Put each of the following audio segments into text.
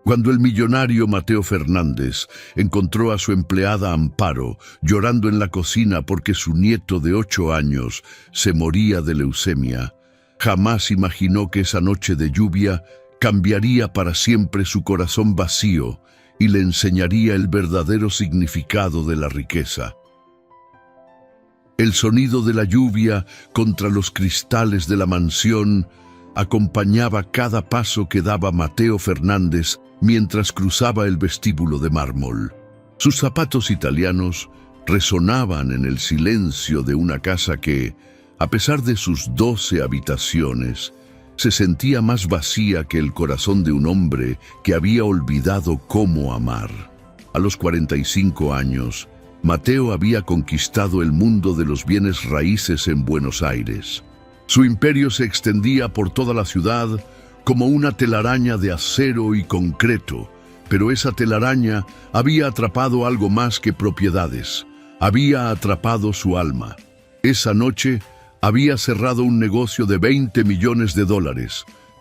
Cuando el millonario Mateo Fernández encontró a su empleada Amparo llorando en la cocina porque su nieto de 8 años se moría de leucemia, jamás imaginó que esa noche de lluvia cambiaría para siempre su corazón vacío y le enseñaría el verdadero significado de la riqueza. El sonido de la lluvia contra los cristales de la mansión acompañaba cada paso que daba Mateo Fernández mientras cruzaba el vestíbulo de mármol. Sus zapatos italianos resonaban en el silencio de una casa que, a pesar de sus 12 habitaciones, se sentía más vacía que el corazón de un hombre que había olvidado cómo amar. A los 45 años, Mateo había conquistado el mundo de los bienes raíces en Buenos Aires. Su imperio se extendía por toda la ciudad como una telaraña de acero y concreto, pero esa telaraña había atrapado algo más que propiedades. Había atrapado su alma. Esa noche había cerrado un negocio de $20 millones,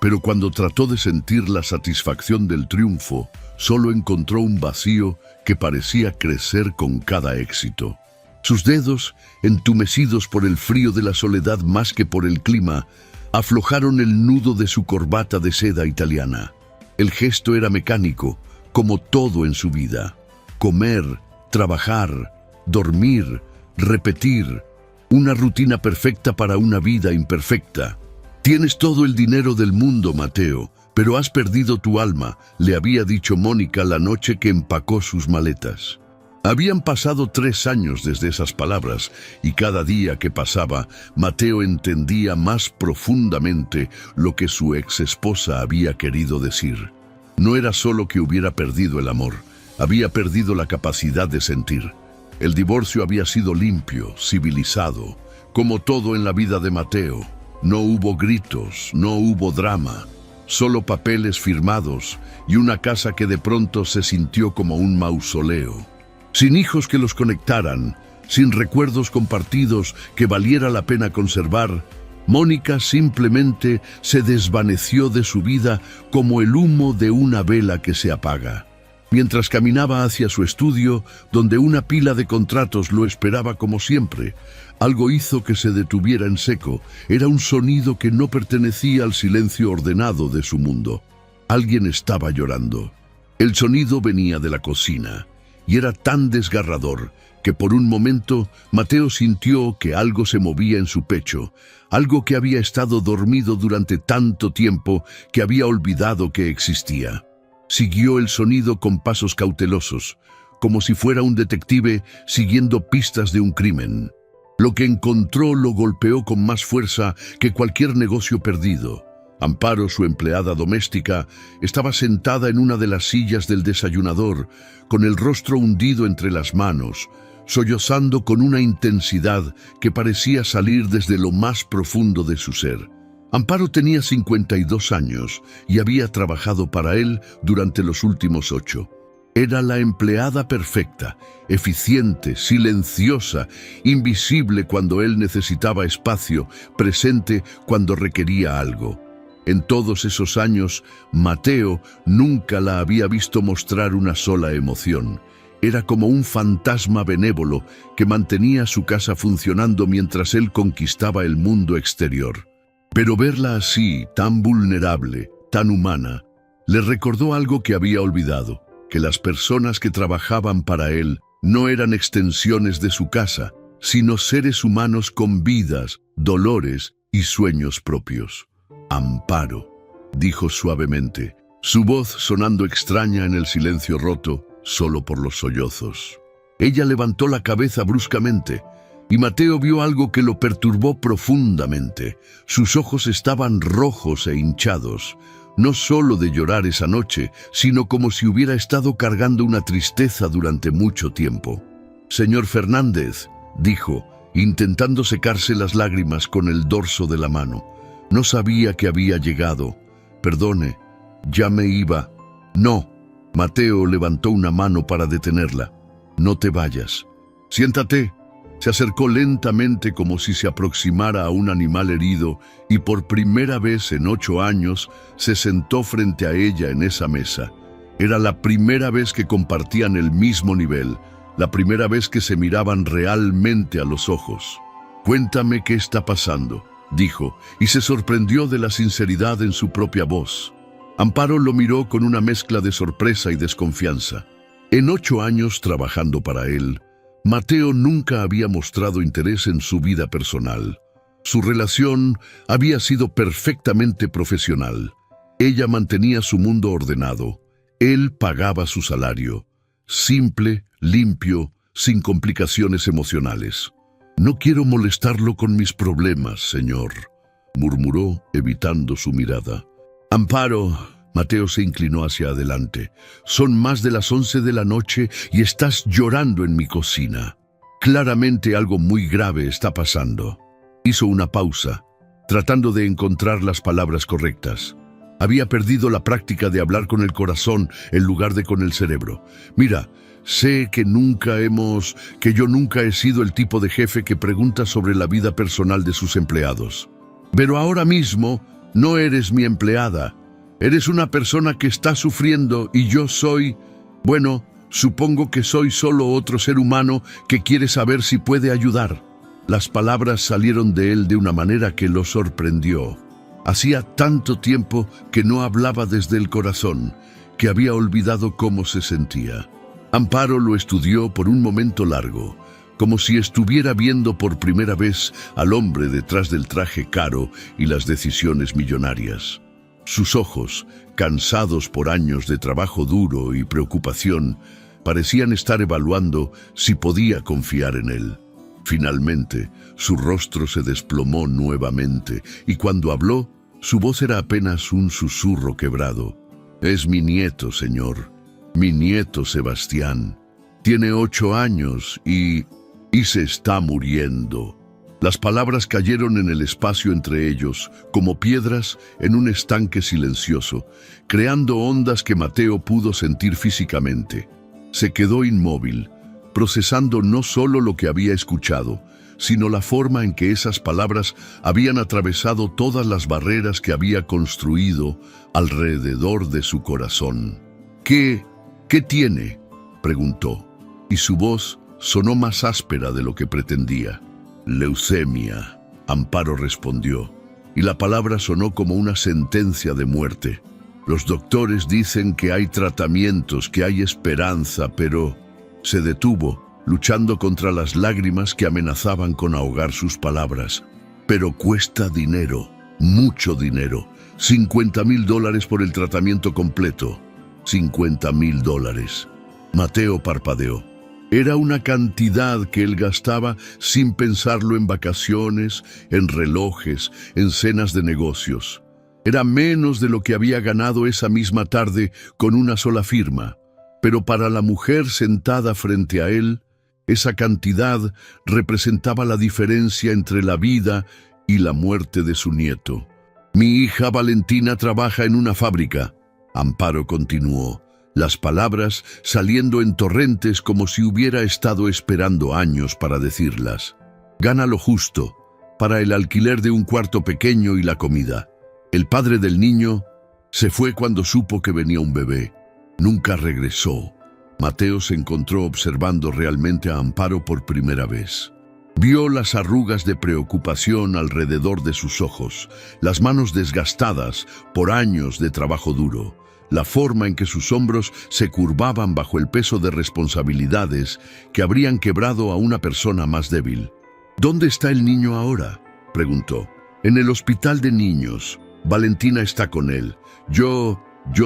pero cuando trató de sentir la satisfacción del triunfo, solo encontró un vacío que parecía crecer con cada éxito. Sus dedos, entumecidos por el frío de la soledad más que por el clima, aflojaron el nudo de su corbata de seda italiana. El gesto era mecánico, como todo en su vida. Comer, trabajar, dormir, repetir. Una rutina perfecta para una vida imperfecta. «Tienes todo el dinero del mundo, Mateo, pero has perdido tu alma», le había dicho Mónica la noche que empacó sus maletas. Habían pasado 3 años desde esas palabras, y cada día que pasaba, Mateo entendía más profundamente lo que su exesposa había querido decir. No era solo que hubiera perdido el amor, había perdido la capacidad de sentir. El divorcio había sido limpio, civilizado, como todo en la vida de Mateo. No hubo gritos, no hubo drama, solo papeles firmados y una casa que de pronto se sintió como un mausoleo. Sin hijos que los conectaran, sin recuerdos compartidos que valiera la pena conservar, Mónica simplemente se desvaneció de su vida como el humo de una vela que se apaga. Mientras caminaba hacia su estudio, donde una pila de contratos lo esperaba como siempre, algo hizo que se detuviera en seco. Era un sonido que no pertenecía al silencio ordenado de su mundo. Alguien estaba llorando. El sonido venía de la cocina, y era tan desgarrador que por un momento Mateo sintió que algo se movía en su pecho, algo que había estado dormido durante tanto tiempo que había olvidado que existía. Siguió el sonido con pasos cautelosos, como si fuera un detective siguiendo pistas de un crimen. Lo que encontró lo golpeó con más fuerza que cualquier negocio perdido. Amparo, su empleada doméstica, estaba sentada en una de las sillas del desayunador, con el rostro hundido entre las manos, sollozando con una intensidad que parecía salir desde lo más profundo de su ser. Amparo tenía 52 años y había trabajado para él durante los últimos 8. Era la empleada perfecta, eficiente, silenciosa, invisible cuando él necesitaba espacio, presente cuando requería algo. En todos esos años, Mateo nunca la había visto mostrar una sola emoción. Era como un fantasma benévolo que mantenía su casa funcionando mientras él conquistaba el mundo exterior. Pero verla así, tan vulnerable, tan humana, le recordó algo que había olvidado, que las personas que trabajaban para él no eran extensiones de su casa, sino seres humanos con vidas, dolores y sueños propios. «Amparo», dijo suavemente, su voz sonando extraña en el silencio roto solo por los sollozos. Ella levantó la cabeza bruscamente, y Mateo vio algo que lo perturbó profundamente. Sus ojos estaban rojos e hinchados, no solo de llorar esa noche, sino como si hubiera estado cargando una tristeza durante mucho tiempo. «Señor Fernández», dijo, intentando secarse las lágrimas con el dorso de la mano. «No sabía que había llegado. Perdone, ya me iba». «No». Mateo levantó una mano para detenerla. «No te vayas. Siéntate». Se acercó lentamente como si se aproximara a un animal herido y por primera vez en 8 años se sentó frente a ella en esa mesa. Era la primera vez que compartían el mismo nivel, la primera vez que se miraban realmente a los ojos. «Cuéntame qué está pasando», dijo, y se sorprendió de la sinceridad en su propia voz. Amparo lo miró con una mezcla de sorpresa y desconfianza. En 8 años trabajando para él, Mateo nunca había mostrado interés en su vida personal. Su relación había sido perfectamente profesional. Ella mantenía su mundo ordenado. Él pagaba su salario. Simple, limpio, sin complicaciones emocionales. «No quiero molestarlo con mis problemas, señor», murmuró, evitando su mirada. «Amparo», Mateo se inclinó hacia adelante, «son más de las 11 de la noche y estás llorando en mi cocina. Claramente algo muy grave está pasando». Hizo una pausa, tratando de encontrar las palabras correctas. Había perdido la práctica de hablar con el corazón en lugar de con el cerebro. «Mira, sé que yo nunca he sido el tipo de jefe que pregunta sobre la vida personal de sus empleados. Pero ahora mismo no eres mi empleada. Eres una persona que está sufriendo y yo bueno, supongo que soy solo otro ser humano que quiere saber si puede ayudar». Las palabras salieron de él de una manera que lo sorprendió. Hacía tanto tiempo que no hablaba desde el corazón, que había olvidado cómo se sentía. Amparo lo estudió por un momento largo, como si estuviera viendo por primera vez al hombre detrás del traje caro y las decisiones millonarias. Sus ojos, cansados por años de trabajo duro y preocupación, parecían estar evaluando si podía confiar en él. Finalmente, su rostro se desplomó nuevamente, y cuando habló, su voz era apenas un susurro quebrado. «Es mi nieto, señor. Mi nieto Sebastián. Tiene 8 años y se está muriendo». Las palabras cayeron en el espacio entre ellos, como piedras en un estanque silencioso, creando ondas que Mateo pudo sentir físicamente. Se quedó inmóvil, procesando no solo lo que había escuchado, sino la forma en que esas palabras habían atravesado todas las barreras que había construido alrededor de su corazón. ¿Qué tiene?», preguntó, y su voz sonó más áspera de lo que pretendía. «Leucemia», Amparo respondió, y la palabra sonó como una sentencia de muerte. «Los doctores dicen que hay tratamientos, que hay esperanza, pero…» Se detuvo, luchando contra las lágrimas que amenazaban con ahogar sus palabras. «Pero cuesta dinero, mucho dinero. $50,000 por el tratamiento completo». $50,000. Mateo parpadeó. Era una cantidad que él gastaba sin pensarlo en vacaciones, en relojes, en cenas de negocios. Era menos de lo que había ganado esa misma tarde con una sola firma. Pero para la mujer sentada frente a él, esa cantidad representaba la diferencia entre la vida y la muerte de su nieto. «Mi hija Valentina trabaja en una fábrica», Amparo continuó, las palabras saliendo en torrentes como si hubiera estado esperando años para decirlas. «Gana lo justo, para el alquiler de un cuarto pequeño y la comida. El padre del niño se fue cuando supo que venía un bebé. Nunca regresó». Mateo se encontró observando realmente a Amparo por primera vez. Vio las arrugas de preocupación alrededor de sus ojos, las manos desgastadas por años de trabajo duro, la forma en que sus hombros se curvaban bajo el peso de responsabilidades que habrían quebrado a una persona más débil. «¿Dónde está el niño ahora?», preguntó. «En el hospital de niños. Valentina está con él. Yo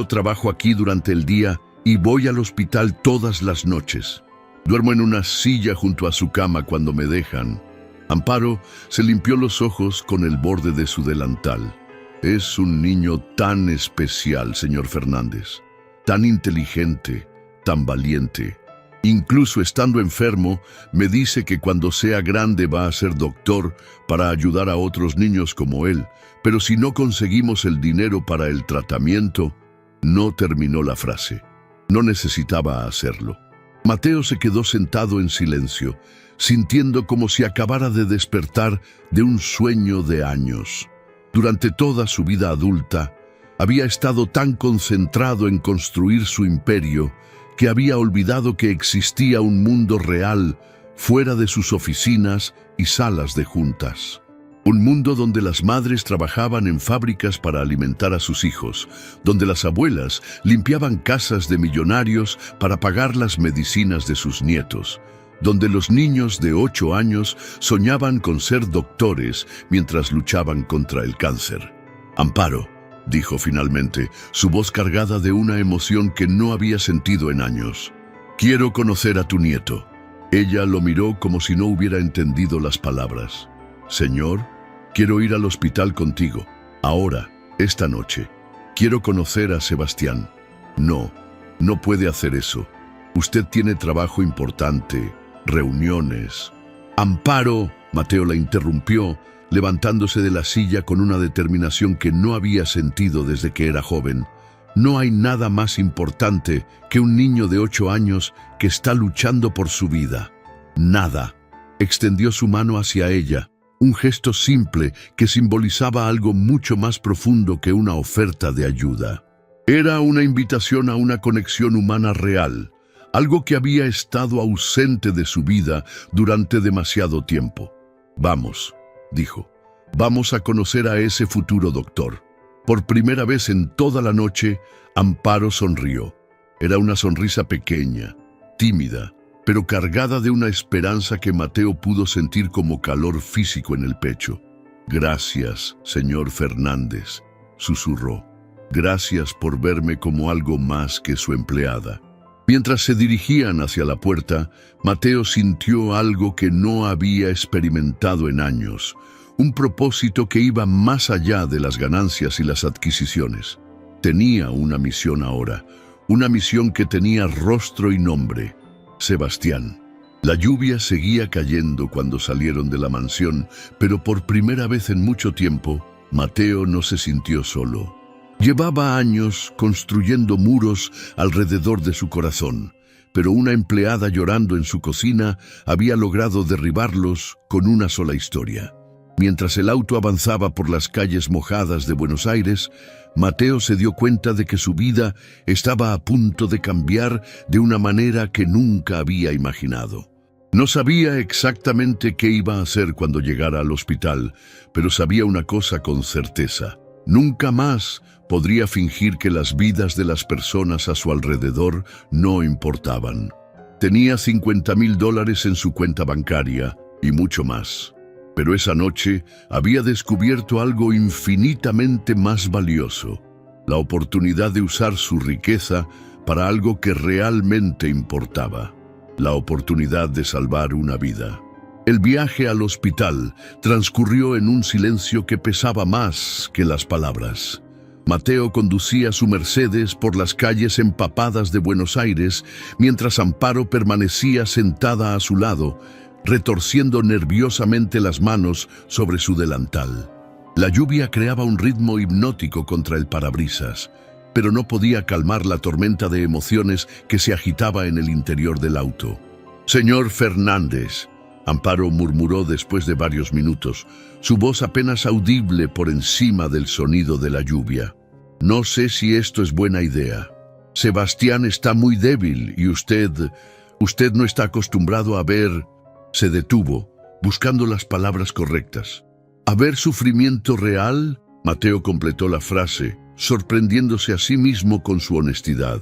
trabajo aquí durante el día y voy al hospital todas las noches. Duermo en una silla junto a su cama cuando me dejan». Amparo se limpió los ojos con el borde de su delantal. «Es un niño tan especial, señor Fernández, tan inteligente, tan valiente. Incluso estando enfermo, me dice que cuando sea grande va a ser doctor para ayudar a otros niños como él, pero si no conseguimos el dinero para el tratamiento…». No terminó la frase. No necesitaba hacerlo. Mateo se quedó sentado en silencio, sintiendo como si acabara de despertar de un sueño de años. Durante toda su vida adulta, Había estado tan concentrado en construir su imperio que había olvidado que existía un mundo real fuera de sus oficinas y salas de juntas. Un mundo donde las madres trabajaban en fábricas para alimentar a sus hijos, donde las abuelas limpiaban casas de millonarios para pagar las medicinas de sus nietos, donde los niños de 8 años soñaban con ser doctores mientras luchaban contra el cáncer. «Amparo», dijo finalmente, su voz cargada de una emoción que no había sentido en años. «Quiero conocer a tu nieto». Ella lo miró como si no hubiera entendido las palabras. «Señor, quiero ir al hospital contigo. Ahora, esta noche. Quiero conocer a Sebastián». «No, no puede hacer eso. Usted tiene trabajo importante, reuniones». «Amparo», Mateo la interrumpió, levantándose de la silla con una determinación que no había sentido desde que era joven. «No hay nada más importante que un niño de 8 años que está luchando por su vida. Nada». Extendió su mano hacia ella, un gesto simple que simbolizaba algo mucho más profundo que una oferta de ayuda. Era una invitación a una conexión humana real, algo que había estado ausente de su vida durante demasiado tiempo. «Vamos», dijo, «vamos a conocer a ese futuro doctor». Por primera vez en toda la noche, Amparo sonrió. Era una sonrisa pequeña, tímida, pero cargada de una esperanza que Mateo pudo sentir como calor físico en el pecho. «Gracias, señor Fernández», susurró. «Gracias por verme como algo más que su empleada». Mientras se dirigían hacia la puerta, Mateo sintió algo que no había experimentado en años, un propósito que iba más allá de las ganancias y las adquisiciones. Tenía una misión ahora, una misión que tenía rostro y nombre: Sebastián. La lluvia seguía cayendo cuando salieron de la mansión, pero por primera vez en mucho tiempo, Mateo no se sintió solo. Llevaba años construyendo muros alrededor de su corazón, pero una empleada llorando en su cocina había logrado derribarlos con una sola historia. Mientras el auto avanzaba por las calles mojadas de Buenos Aires, Mateo se dio cuenta de que su vida estaba a punto de cambiar de una manera que nunca había imaginado. No sabía exactamente qué iba a hacer cuando llegara al hospital, pero sabía una cosa con certeza: nunca más podría fingir que las vidas de las personas a su alrededor no importaban. Tenía $50,000 en su cuenta bancaria y mucho más. Pero esa noche había descubierto algo infinitamente más valioso: la oportunidad de usar su riqueza para algo que realmente importaba, la oportunidad de salvar una vida. El viaje al hospital transcurrió en un silencio que pesaba más que las palabras. Mateo conducía su Mercedes por las calles empapadas de Buenos Aires, mientras Amparo permanecía sentada a su lado, retorciendo nerviosamente las manos sobre su delantal. La lluvia creaba un ritmo hipnótico contra el parabrisas, pero no podía calmar la tormenta de emociones que se agitaba en el interior del auto. «Señor Fernández», Amparo murmuró después de varios minutos, su voz apenas audible por encima del sonido de la lluvia. «No sé si esto es buena idea. Sebastián está muy débil y usted no está acostumbrado a ver». Se detuvo, buscando las palabras correctas. «¿A ver sufrimiento real?», Mateo completó la frase, sorprendiéndose a sí mismo con su honestidad.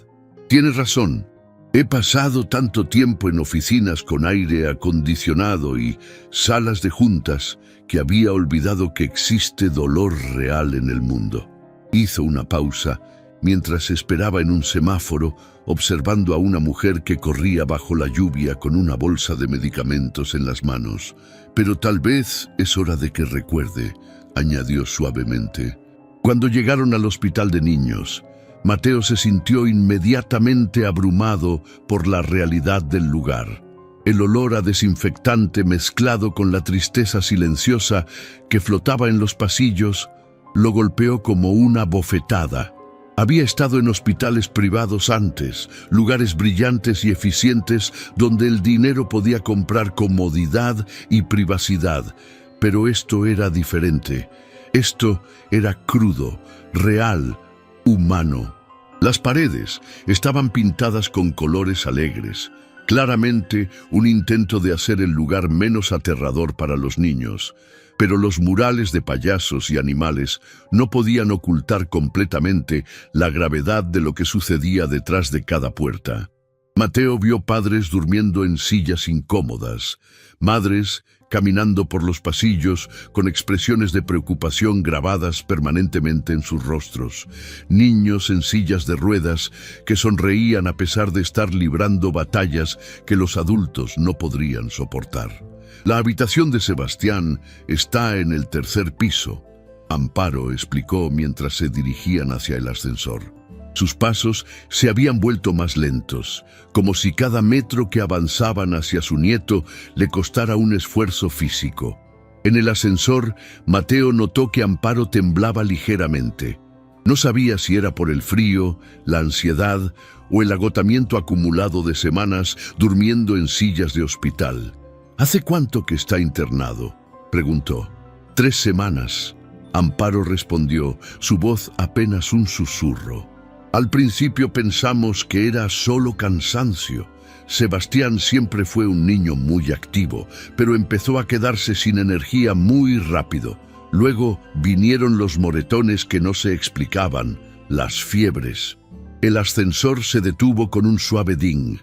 «Tienes razón. He pasado tanto tiempo en oficinas con aire acondicionado y salas de juntas que había olvidado que existe dolor real en el mundo». Hizo una pausa mientras esperaba en un semáforo, observando a una mujer que corría bajo la lluvia con una bolsa de medicamentos en las manos. «Pero tal vez es hora de que recuerde», añadió suavemente. Cuando llegaron al hospital de niños, Mateo se sintió inmediatamente abrumado por la realidad del lugar. El olor a desinfectante mezclado con la tristeza silenciosa que flotaba en los pasillos lo golpeó como una bofetada. Había estado en hospitales privados antes, lugares brillantes y eficientes donde el dinero podía comprar comodidad y privacidad, pero esto era diferente. Esto era crudo, real, humano. Las paredes estaban pintadas con colores alegres, claramente un intento de hacer el lugar menos aterrador para los niños, pero los murales de payasos y animales no podían ocultar completamente la gravedad de lo que sucedía detrás de cada puerta. Mateo vio padres durmiendo en sillas incómodas, madres caminando por los pasillos con expresiones de preocupación grabadas permanentemente en sus rostros, niños en sillas de ruedas que sonreían a pesar de estar librando batallas que los adultos no podrían soportar. La habitación de Sebastián está en el tercer piso, Amparo explicó mientras se dirigían hacia el ascensor. Sus pasos se habían vuelto más lentos, como si cada metro que avanzaban hacia su nieto le costara un esfuerzo físico. En el ascensor, Mateo notó que Amparo temblaba ligeramente. No sabía si era por el frío, la ansiedad o el agotamiento acumulado de semanas durmiendo en sillas de hospital. ¿Hace cuánto que está internado?, preguntó. 3 semanas. Amparo respondió, su voz apenas un susurro. Al principio pensamos que era solo cansancio. Sebastián siempre fue un niño muy activo, pero empezó a quedarse sin energía muy rápido. Luego vinieron los moretones que no se explicaban, las fiebres. El ascensor se detuvo con un suave ding,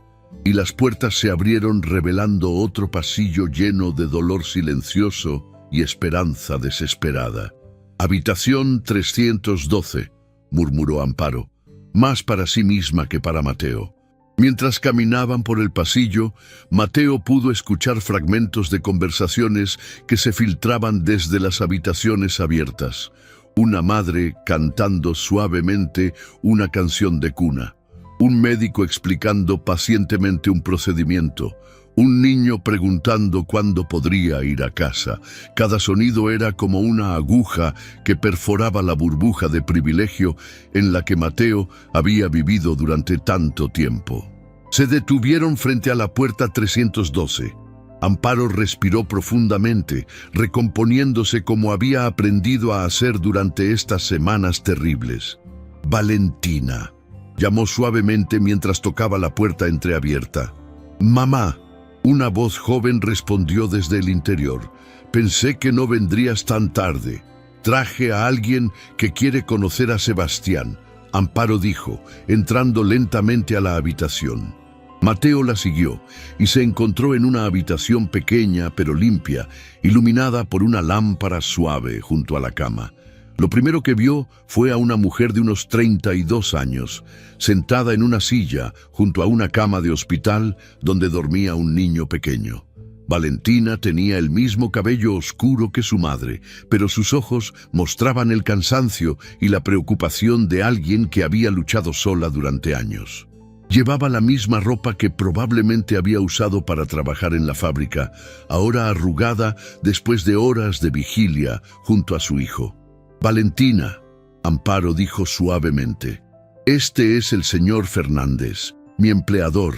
y las puertas se abrieron revelando otro pasillo lleno de dolor silencioso y esperanza desesperada. «Habitación 312», murmuró Amparo, más para sí misma que para Mateo. Mientras caminaban por el pasillo, Mateo pudo escuchar fragmentos de conversaciones que se filtraban desde las habitaciones abiertas. Una madre cantando suavemente una canción de cuna. Un médico explicando pacientemente un procedimiento. Un niño preguntando cuándo podría ir a casa. Cada sonido era como una aguja que perforaba la burbuja de privilegio en la que Mateo había vivido durante tanto tiempo. Se detuvieron frente a la puerta 312. Amparo respiró profundamente, recomponiéndose como había aprendido a hacer durante estas semanas terribles. «Valentina», llamó suavemente mientras tocaba la puerta entreabierta. «Mamá». Una voz joven respondió desde el interior. «Pensé que no vendrías tan tarde. Traje a alguien que quiere conocer a Sebastián», Amparo dijo, entrando lentamente a la habitación. Mateo la siguió y se encontró en una habitación pequeña pero limpia, iluminada por una lámpara suave junto a la cama. Lo primero que vio fue a una mujer de unos 32 años, sentada en una silla junto a una cama de hospital donde dormía un niño pequeño. Valentina tenía el mismo cabello oscuro que su madre, pero sus ojos mostraban el cansancio y la preocupación de alguien que había luchado sola durante años. Llevaba la misma ropa que probablemente había usado para trabajar en la fábrica, ahora arrugada después de horas de vigilia junto a su hijo. «Valentina», Amparo dijo suavemente, «este es el señor Fernández, mi empleador.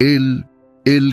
Él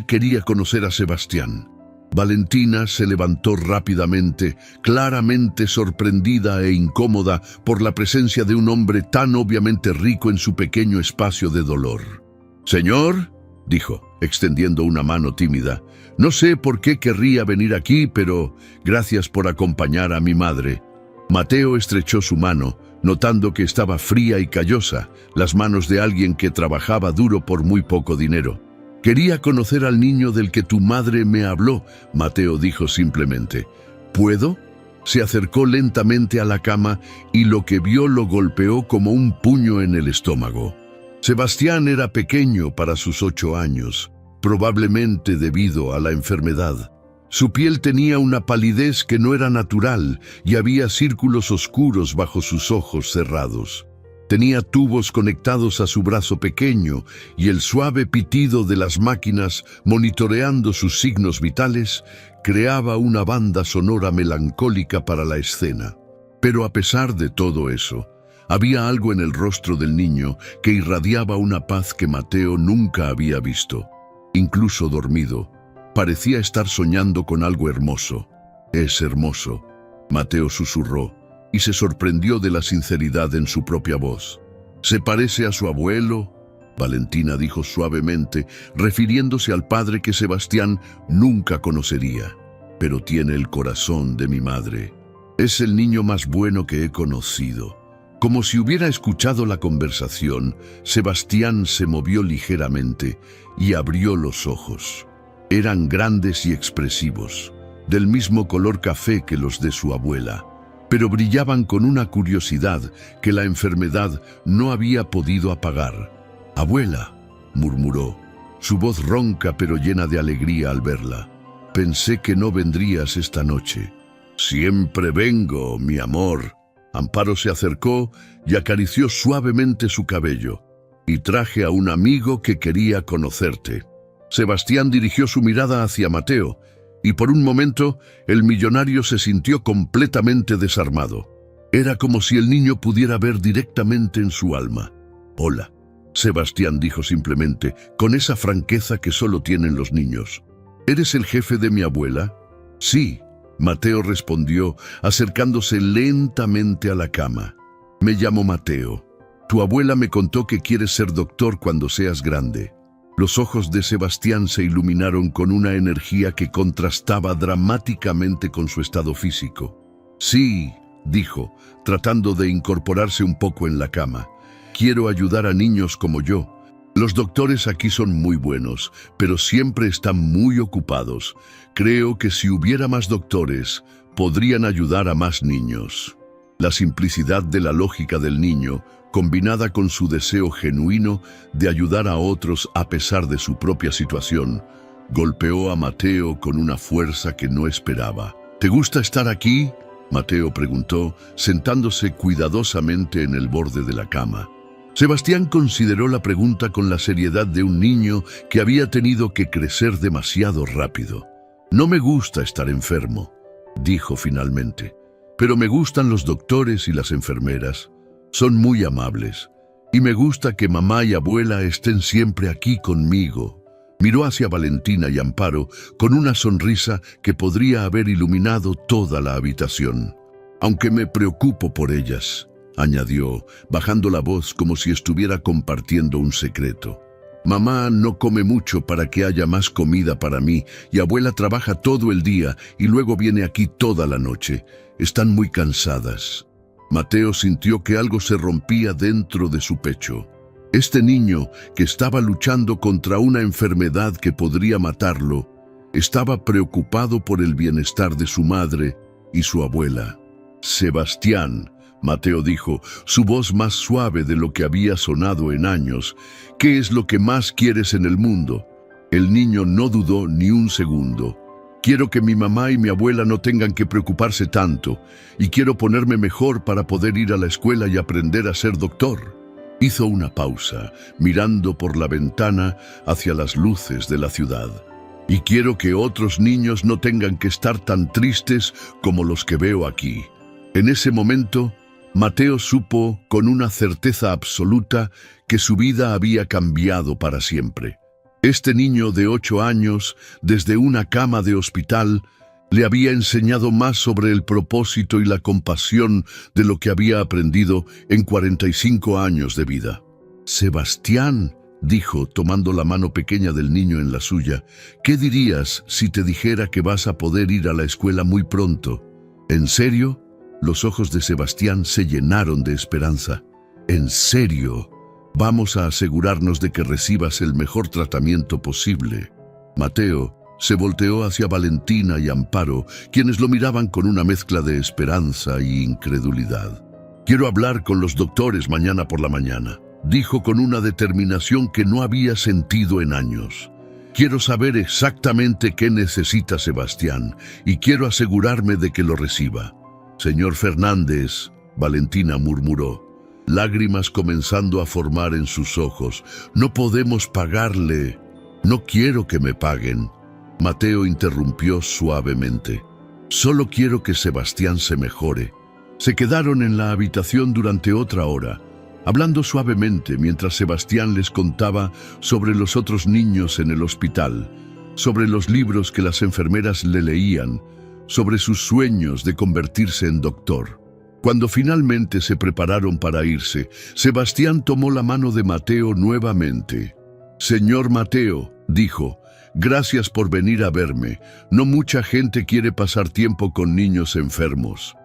quería conocer a Sebastián». Valentina se levantó rápidamente, claramente sorprendida e incómoda por la presencia de un hombre tan obviamente rico en su pequeño espacio de dolor. «Señor», dijo, extendiendo una mano tímida, «no sé por qué querría venir aquí, pero gracias por acompañar a mi madre». Mateo estrechó su mano, notando que estaba fría y callosa, las manos de alguien que trabajaba duro por muy poco dinero. «Quería conocer al niño del que tu madre me habló», Mateo dijo simplemente. «¿Puedo?». Se acercó lentamente a la cama y lo que vio lo golpeó como un puño en el estómago. Sebastián era pequeño para sus 8 años, probablemente debido a la enfermedad. Su piel tenía una palidez que no era natural y había círculos oscuros bajo sus ojos cerrados. Tenía tubos conectados a su brazo pequeño y el suave pitido de las máquinas monitoreando sus signos vitales creaba una banda sonora melancólica para la escena. Pero a pesar de todo eso, había algo en el rostro del niño que irradiaba una paz que Mateo nunca había visto. Incluso dormido, parecía estar soñando con algo hermoso. «Es hermoso», Mateo susurró, y se sorprendió de la sinceridad en su propia voz. ¿Se parece a su abuelo?, Valentina dijo suavemente, refiriéndose al padre que Sebastián nunca conocería. Pero tiene el corazón de mi madre. Es el niño más bueno que he conocido. Como si hubiera escuchado la conversación, Sebastián se movió ligeramente y abrió los ojos. Eran grandes y expresivos, del mismo color café que los de su abuela, pero brillaban con una curiosidad que la enfermedad no había podido apagar. «Abuela», murmuró, su voz ronca pero llena de alegría al verla. «Pensé que no vendrías esta noche». «Siempre vengo, mi amor». Amparo se acercó y acarició suavemente su cabello. «Y traje a un amigo que quería conocerte». Sebastián dirigió su mirada hacia Mateo, y por un momento el millonario se sintió completamente desarmado. Era como si el niño pudiera ver directamente en su alma. «Hola», Sebastián dijo simplemente, con esa franqueza que solo tienen los niños. «¿Eres el jefe de mi abuela?» «Sí», Mateo respondió, acercándose lentamente a la cama. «Me llamo Mateo. Tu abuela me contó que quieres ser doctor cuando seas grande». Los ojos de Sebastián se iluminaron con una energía que contrastaba dramáticamente con su estado físico. «Sí», dijo, tratando de incorporarse un poco en la cama. «Quiero ayudar a niños como yo. Los doctores aquí son muy buenos, pero siempre están muy ocupados. Creo que si hubiera más doctores, podrían ayudar a más niños». La simplicidad de la lógica del niño, combinada con su deseo genuino de ayudar a otros a pesar de su propia situación, golpeó a Mateo con una fuerza que no esperaba. «¿Te gusta estar aquí?», Mateo preguntó, sentándose cuidadosamente en el borde de la cama. Sebastián consideró la pregunta con la seriedad de un niño que había tenido que crecer demasiado rápido. «No me gusta estar enfermo», dijo finalmente, «pero me gustan los doctores y las enfermeras. Son muy amables. Y me gusta que mamá y abuela estén siempre aquí conmigo». Miró hacia Valentina y Amparo con una sonrisa que podría haber iluminado toda la habitación. «Aunque me preocupo por ellas», añadió, bajando la voz como si estuviera compartiendo un secreto. «Mamá no come mucho para que haya más comida para mí y abuela trabaja todo el día y luego viene aquí toda la noche. Están muy cansadas». Mateo sintió que algo se rompía dentro de su pecho. Este niño, que estaba luchando contra una enfermedad que podría matarlo, estaba preocupado por el bienestar de su madre y su abuela. «Sebastián», Mateo dijo, su voz más suave de lo que había sonado en años, «¿qué es lo que más quieres en el mundo?». El niño no dudó ni un segundo. «Quiero que mi mamá y mi abuela no tengan que preocuparse tanto, y quiero ponerme mejor para poder ir a la escuela y aprender a ser doctor». Hizo una pausa, mirando por la ventana hacia las luces de la ciudad. «Y quiero que otros niños no tengan que estar tan tristes como los que veo aquí». En ese momento, Mateo supo con una certeza absoluta que su vida había cambiado para siempre. Este niño de 8 años, desde una cama de hospital, le había enseñado más sobre el propósito y la compasión de lo que había aprendido en 45 años de vida. «Sebastián», dijo, tomando la mano pequeña del niño en la suya, «¿qué dirías si te dijera que vas a poder ir a la escuela muy pronto?» «¿En serio?». Los ojos de Sebastián se llenaron de esperanza. «¿En serio? Vamos a asegurarnos de que recibas el mejor tratamiento posible». Mateo se volteó hacia Valentina y Amparo, quienes lo miraban con una mezcla de esperanza y incredulidad. «Quiero hablar con los doctores mañana por la mañana», dijo con una determinación que no había sentido en años. «Quiero saber exactamente qué necesita Sebastián y quiero asegurarme de que lo reciba». «Señor Fernández», Valentina murmuró, lágrimas comenzando a formar en sus ojos, «no podemos pagarle». «No quiero que me paguen», Mateo interrumpió suavemente. «Solo quiero que Sebastián se mejore». Se quedaron en la habitación durante otra hora, hablando suavemente mientras Sebastián les contaba sobre los otros niños en el hospital, sobre los libros que las enfermeras le leían, sobre sus sueños de convertirse en doctor. Cuando finalmente se prepararon para irse, Sebastián tomó la mano de Mateo nuevamente. «Señor Mateo», dijo, «gracias por venir a verme. No mucha gente quiere pasar tiempo con niños enfermos».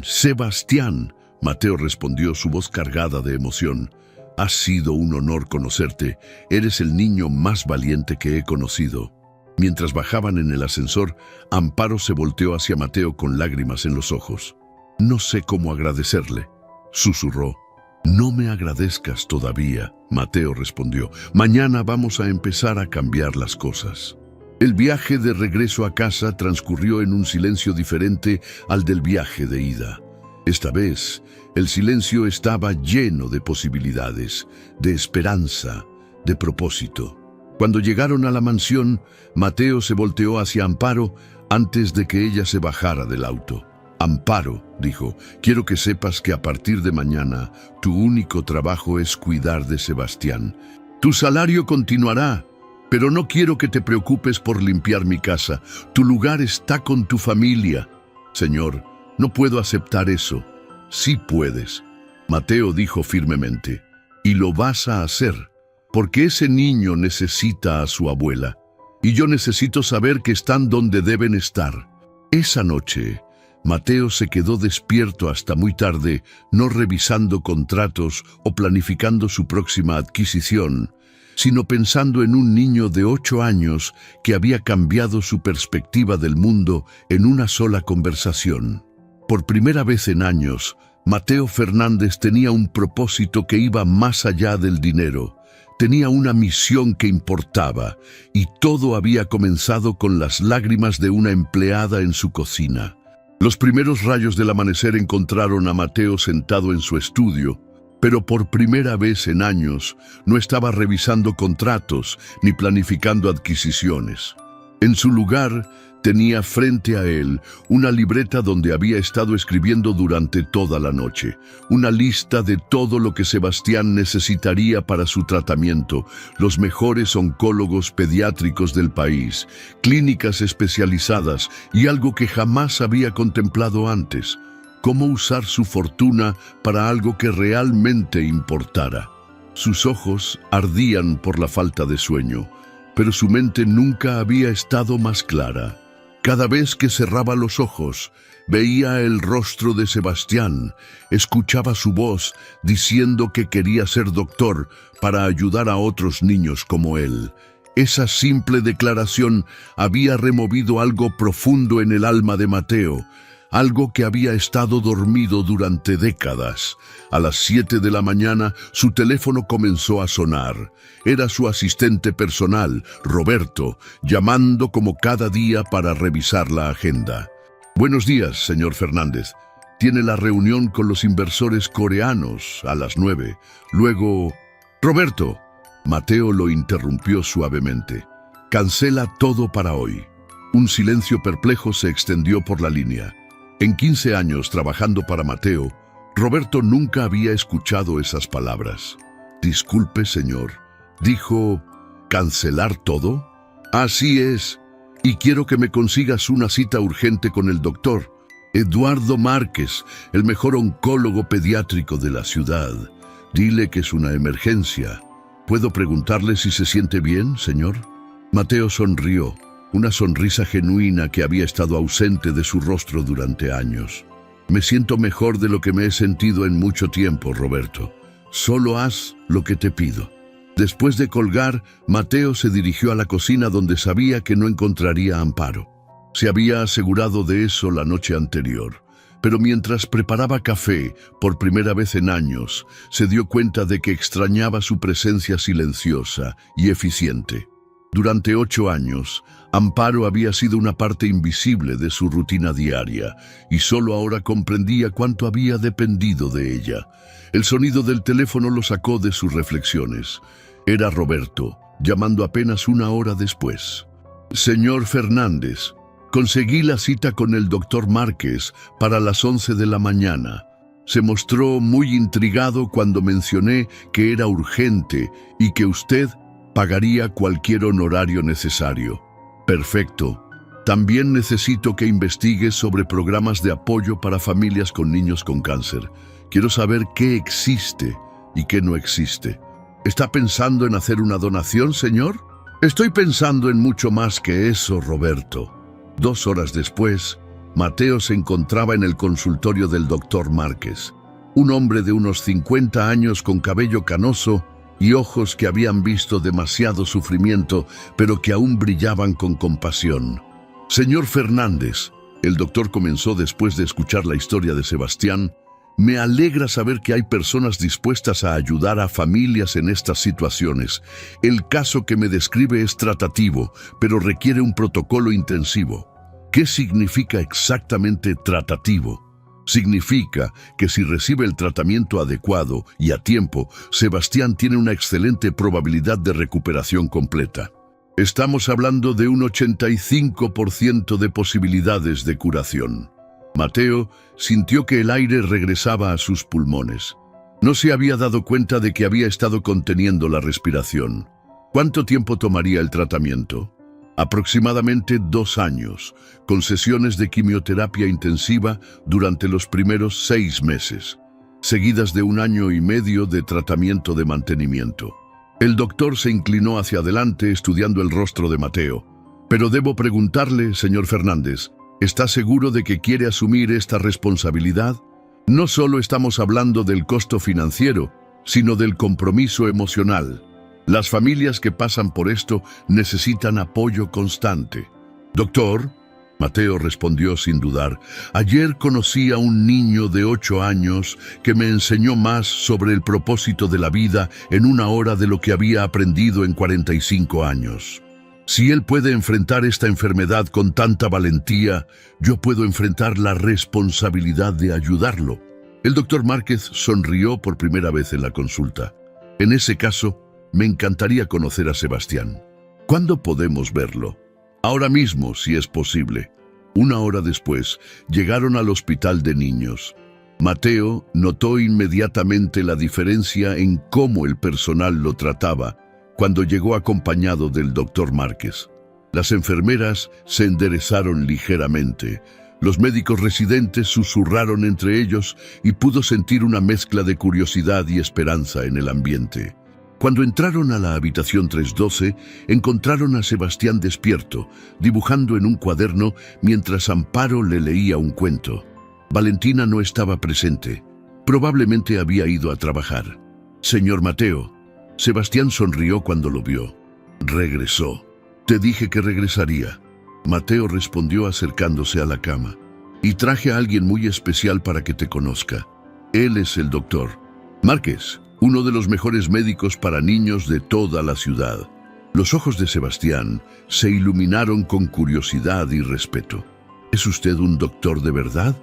«Sebastián», Mateo respondió, su voz cargada de emoción. «Ha sido un honor conocerte. Eres el niño más valiente que he conocido». Mientras bajaban en el ascensor, Amparo se volteó hacia Mateo con lágrimas en los ojos. «No sé cómo agradecerle», susurró. «No me agradezcas todavía», Mateo respondió. «Mañana vamos a empezar a cambiar las cosas». El viaje de regreso a casa transcurrió en un silencio diferente al del viaje de ida. Esta vez, el silencio estaba lleno de posibilidades, de esperanza, de propósito. Cuando llegaron a la mansión, Mateo se volteó hacia Amparo antes de que ella se bajara del auto. «Amparo», dijo, «quiero que sepas que a partir de mañana tu único trabajo es cuidar de Sebastián. Tu salario continuará, pero no quiero que te preocupes por limpiar mi casa. Tu lugar está con tu familia». «Señor, no puedo aceptar eso». «Sí puedes», Mateo dijo firmemente, «y lo vas a hacer, porque ese niño necesita a su abuela, y yo necesito saber que están donde deben estar». Esa noche, Mateo se quedó despierto hasta muy tarde, no revisando contratos o planificando su próxima adquisición, sino pensando en un niño de 8 años que había cambiado su perspectiva del mundo en una sola conversación. Por primera vez en años, Mateo Fernández tenía un propósito que iba más allá del dinero. Tenía una misión que importaba, y todo había comenzado con las lágrimas de una empleada en su cocina. Los primeros rayos del amanecer encontraron a Mateo sentado en su estudio, pero por primera vez en años no estaba revisando contratos ni planificando adquisiciones. En su lugar, tenía frente a él una libreta donde había estado escribiendo durante toda la noche, una lista de todo lo que Sebastián necesitaría para su tratamiento, los mejores oncólogos pediátricos del país, clínicas especializadas y algo que jamás había contemplado antes: cómo usar su fortuna para algo que realmente importara. Sus ojos ardían por la falta de sueño, pero su mente nunca había estado más clara. Cada vez que cerraba los ojos, veía el rostro de Sebastián, escuchaba su voz diciendo que quería ser doctor para ayudar a otros niños como él. Esa simple declaración había removido algo profundo en el alma de Mateo, algo que había estado dormido durante décadas. A las 7 de la mañana, su teléfono comenzó a sonar. Era su asistente personal, Roberto, llamando como cada día para revisar la agenda. «Buenos días, señor Fernández. Tiene la reunión con los inversores coreanos a las 9. Luego...» «Roberto», Mateo lo interrumpió suavemente, «cancela todo para hoy». Un silencio perplejo se extendió por la línea. En 15 años trabajando para Mateo, Roberto nunca había escuchado esas palabras. «Disculpe, señor», dijo. «¿Cancelar todo?» «Así es, y quiero que me consigas una cita urgente con el doctor Eduardo Márquez, el mejor oncólogo pediátrico de la ciudad. Dile que es una emergencia. ¿Puedo preguntarle si se siente bien, señor?» Mateo sonrió, una sonrisa genuina que había estado ausente de su rostro durante años. «Me siento mejor de lo que me he sentido en mucho tiempo, Roberto. Solo haz lo que te pido». Después de colgar, Mateo se dirigió a la cocina donde sabía que no encontraría a Amparo. Se había asegurado de eso la noche anterior, pero mientras preparaba café, por primera vez en años, se dio cuenta de que extrañaba su presencia silenciosa y eficiente. Durante 8 años, Amparo había sido una parte invisible de su rutina diaria, y solo ahora comprendía cuánto había dependido de ella. El sonido del teléfono lo sacó de sus reflexiones. Era Roberto, llamando apenas 1 hora después. «Señor Fernández, conseguí la cita con el doctor Márquez para las 11 de la mañana. Se mostró muy intrigado cuando mencioné que era urgente y que usted pagaría cualquier honorario necesario». «Perfecto. También necesito que investigues sobre programas de apoyo para familias con niños con cáncer. Quiero saber qué existe y qué no existe. ¿Está pensando en hacer una donación, señor? Estoy pensando en mucho más que eso, Roberto. 2 horas después, Mateo se encontraba en el consultorio del doctor Márquez, un hombre de unos 50 años con cabello canoso y ojos que habían visto demasiado sufrimiento, pero que aún brillaban con compasión. Señor Fernández, el doctor comenzó después de escuchar la historia de Sebastián, me alegra saber que hay personas dispuestas a ayudar a familias en estas situaciones. El caso que me describe es tratativo, pero requiere un protocolo intensivo. ¿Qué significa exactamente tratativo? Significa que si recibe el tratamiento adecuado y a tiempo, Sebastián tiene una excelente probabilidad de recuperación completa. Estamos hablando de un 85% de posibilidades de curación. Mateo sintió que el aire regresaba a sus pulmones. No se había dado cuenta de que había estado conteniendo la respiración. ¿Cuánto tiempo tomaría el tratamiento? Aproximadamente 2 años, con sesiones de quimioterapia intensiva durante los primeros 6 meses, seguidas de 1 año y medio de tratamiento de mantenimiento. El doctor se inclinó hacia adelante estudiando el rostro de Mateo. Pero debo preguntarle, señor Fernández, ¿está seguro de que quiere asumir esta responsabilidad? No solo estamos hablando del costo financiero, sino del compromiso emocional. Las familias que pasan por esto necesitan apoyo constante. Doctor, Mateo respondió sin dudar, ayer conocí a un niño de 8 años que me enseñó más sobre el propósito de la vida en 1 hora de lo que había aprendido en 45 años. Si él puede enfrentar esta enfermedad con tanta valentía, yo puedo enfrentar la responsabilidad de ayudarlo. El doctor Márquez sonrió por primera vez en la consulta. En ese caso, me encantaría conocer a Sebastián. ¿Cuándo podemos verlo? Ahora mismo, si es posible. 1 hora después, llegaron al hospital de niños. Mateo notó inmediatamente la diferencia en cómo el personal lo trataba cuando llegó acompañado del doctor Márquez. Las enfermeras se enderezaron ligeramente. Los médicos residentes susurraron entre ellos y pudo sentir una mezcla de curiosidad y esperanza en el ambiente. Cuando entraron a la habitación 312, encontraron a Sebastián despierto, dibujando en un cuaderno mientras Amparo le leía un cuento. Valentina no estaba presente. Probablemente había ido a trabajar. Señor Mateo. Sebastián sonrió cuando lo vio. Regresó. Te dije que regresaría. Mateo respondió acercándose a la cama. Y traje a alguien muy especial para que te conozca. Él es el doctor Márquez, uno de los mejores médicos para niños de toda la ciudad. Los ojos de Sebastián se iluminaron con curiosidad y respeto. ¿Es usted un doctor de verdad?,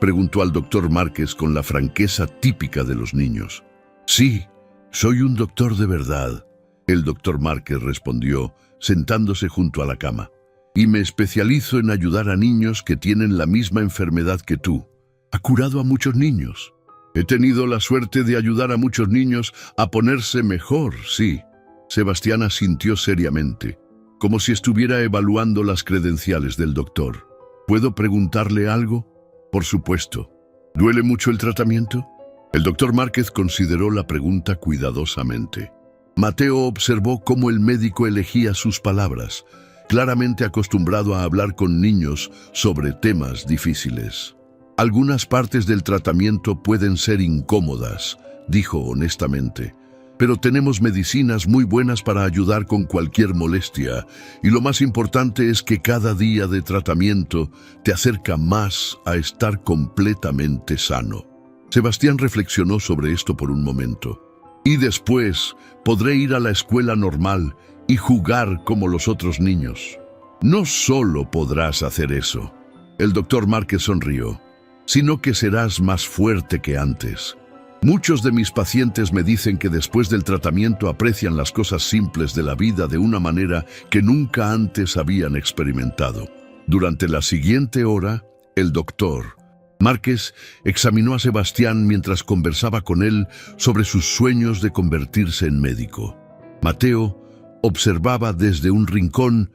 preguntó al doctor Márquez con la franqueza típica de los niños. Sí, soy un doctor de verdad, el doctor Márquez respondió, sentándose junto a la cama. Y me especializo en ayudar a niños que tienen la misma enfermedad que tú. Ha curado a muchos niños. He tenido la suerte de ayudar a muchos niños a ponerse mejor, sí. Sebastián asintió seriamente, como si estuviera evaluando las credenciales del doctor. ¿Puedo preguntarle algo? Por supuesto. ¿Duele mucho el tratamiento? El doctor Márquez consideró la pregunta cuidadosamente. Mateo observó cómo el médico elegía sus palabras, claramente acostumbrado a hablar con niños sobre temas difíciles. Algunas partes del tratamiento pueden ser incómodas, dijo honestamente, pero tenemos medicinas muy buenas para ayudar con cualquier molestia, y lo más importante es que cada día de tratamiento te acerca más a estar completamente sano. Sebastián reflexionó sobre esto por un momento. Y después podré ir a la escuela normal y jugar como los otros niños. No solo podrás hacer eso, el doctor Márquez sonrió, sino que serás más fuerte que antes. Muchos de mis pacientes me dicen que después del tratamiento aprecian las cosas simples de la vida de una manera que nunca antes habían experimentado. Durante la siguiente hora, el doctor Márquez examinó a Sebastián mientras conversaba con él sobre sus sueños de convertirse en médico. Mateo observaba desde un rincón,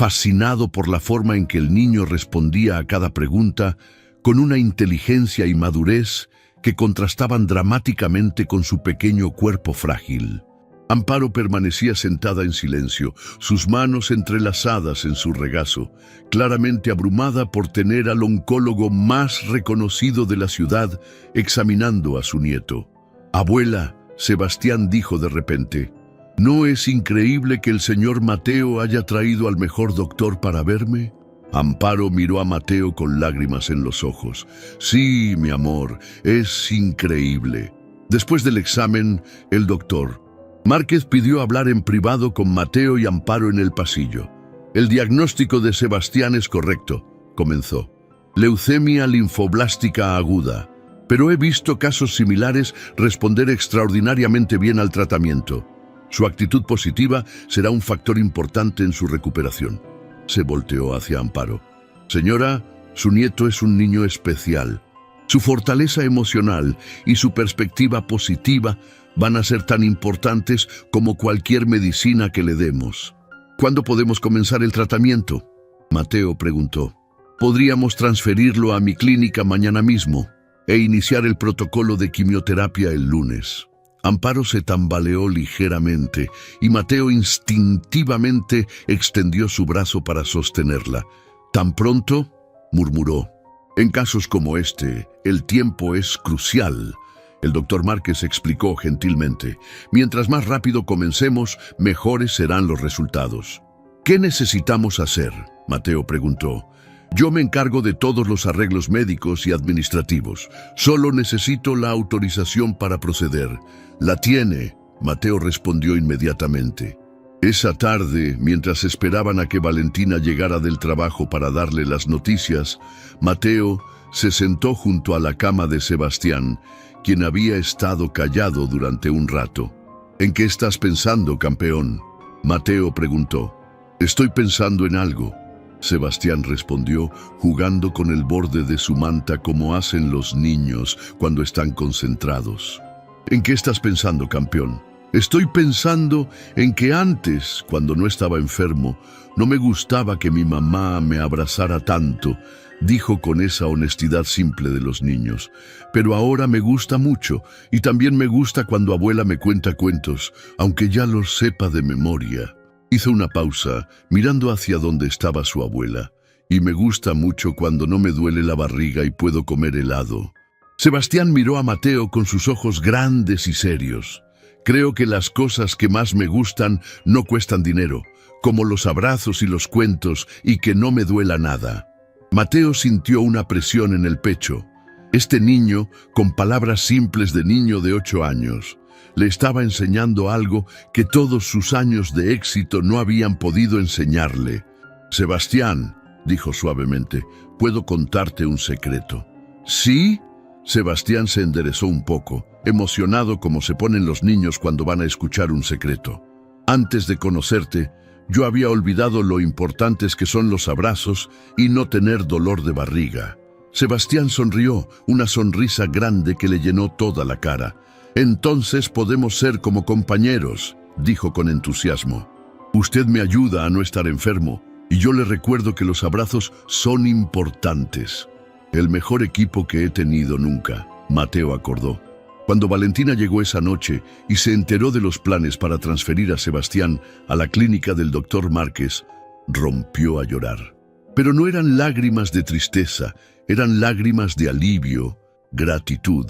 fascinado por la forma en que el niño respondía a cada pregunta, con una inteligencia y madurez que contrastaban dramáticamente con su pequeño cuerpo frágil. Amparo permanecía sentada en silencio, sus manos entrelazadas en su regazo, claramente abrumada por tener al oncólogo más reconocido de la ciudad examinando a su nieto. «Abuela», Sebastián dijo de repente, «¿no es increíble que el señor Mateo haya traído al mejor doctor para verme?» Amparo miró a Mateo con lágrimas en los ojos. «Sí, mi amor, es increíble». Después del examen, el doctor Márquez pidió hablar en privado con Mateo y Amparo en el pasillo. «El diagnóstico de Sebastián es correcto», comenzó. «Leucemia linfoblástica aguda. Pero he visto casos similares responder extraordinariamente bien al tratamiento. Su actitud positiva será un factor importante en su recuperación». Se volteó hacia Amparo. «Señora, su nieto es un niño especial. Su fortaleza emocional y su perspectiva positiva van a ser tan importantes como cualquier medicina que le demos». «¿Cuándo podemos comenzar el tratamiento?», Mateo preguntó. «Podríamos transferirlo a mi clínica mañana mismo e iniciar el protocolo de quimioterapia el lunes». Amparo se tambaleó ligeramente y Mateo instintivamente extendió su brazo para sostenerla. «¿Tan pronto?», murmuró. «En casos como este, el tiempo es crucial», el doctor Márquez explicó gentilmente. «Mientras más rápido comencemos, mejores serán los resultados». «¿Qué necesitamos hacer?», Mateo preguntó. «Yo me encargo de todos los arreglos médicos y administrativos. Solo necesito la autorización para proceder». «La tiene», Mateo respondió inmediatamente. Esa tarde, mientras esperaban a que Valentina llegara del trabajo para darle las noticias, Mateo se sentó junto a la cama de Sebastián, quien había estado callado durante un rato. «¿En qué estás pensando, campeón?», Mateo preguntó. «Estoy pensando en algo», Sebastián respondió, jugando con el borde de su manta como hacen los niños cuando están concentrados. «¿En qué estás pensando, campeón?». «Estoy pensando en que antes, cuando no estaba enfermo, no me gustaba que mi mamá me abrazara tanto», dijo con esa honestidad simple de los niños. «Pero ahora me gusta mucho, y también me gusta cuando abuela me cuenta cuentos, aunque ya los sepa de memoria». Hizo una pausa, mirando hacia donde estaba su abuela. «Y me gusta mucho cuando no me duele la barriga y puedo comer helado». Sebastián miró a Mateo con sus ojos grandes y serios. «Creo que las cosas que más me gustan no cuestan dinero, como los abrazos y los cuentos, y que no me duela nada». Mateo sintió una presión en el pecho. Este niño, con palabras simples de niño de 8 años, le estaba enseñando algo que todos sus años de éxito no habían podido enseñarle. «Sebastián», dijo suavemente, «¿puedo contarte un secreto?». «¿Sí?». Sebastián se enderezó un poco, emocionado como se ponen los niños cuando van a escuchar un secreto. «Antes de conocerte, yo había olvidado lo importantes que son los abrazos y no tener dolor de barriga». Sebastián sonrió, una sonrisa grande que le llenó toda la cara. «Entonces podemos ser como compañeros», dijo con entusiasmo. «Usted me ayuda a no estar enfermo, y yo le recuerdo que los abrazos son importantes». «El mejor equipo que he tenido nunca», Mateo acordó. Cuando Valentina llegó esa noche y se enteró de los planes para transferir a Sebastián a la clínica del doctor Márquez, rompió a llorar. Pero no eran lágrimas de tristeza, eran lágrimas de alivio, gratitud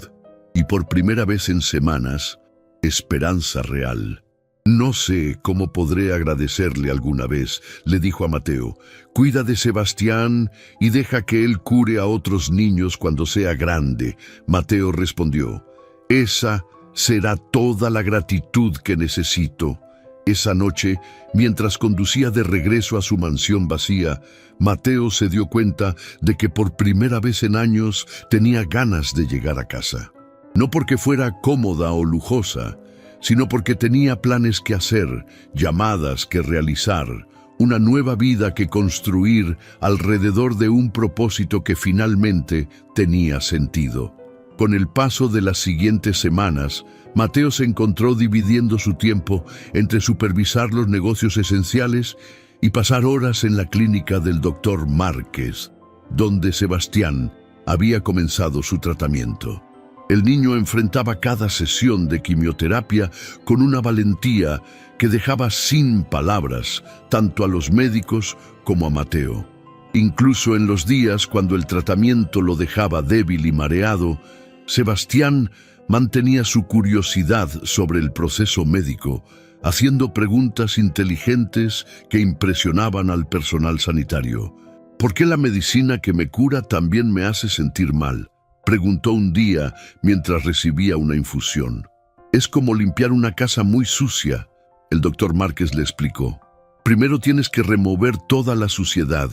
y, por primera vez en semanas, esperanza real. «No sé cómo podré agradecerle alguna vez», le dijo a Mateo. «Cuida de Sebastián y deja que él cure a otros niños cuando sea grande». Mateo respondió. «Esa será toda la gratitud que necesito». Esa noche, mientras conducía de regreso a su mansión vacía, Mateo se dio cuenta de que por primera vez en años tenía ganas de llegar a casa. No porque fuera cómoda o lujosa, sino porque tenía planes que hacer, llamadas que realizar, una nueva vida que construir alrededor de un propósito que finalmente tenía sentido. Con el paso de las siguientes semanas, Mateo se encontró dividiendo su tiempo entre supervisar los negocios esenciales y pasar horas en la clínica del doctor Márquez, donde Sebastián había comenzado su tratamiento. El niño enfrentaba cada sesión de quimioterapia con una valentía que dejaba sin palabras tanto a los médicos como a Mateo. Incluso en los días cuando el tratamiento lo dejaba débil y mareado, Sebastián mantenía su curiosidad sobre el proceso médico, haciendo preguntas inteligentes que impresionaban al personal sanitario. ¿Por qué la medicina que me cura también me hace sentir mal?, preguntó un día mientras recibía una infusión. Es como limpiar una casa muy sucia, el doctor Márquez le explicó. Primero tienes que remover toda la suciedad,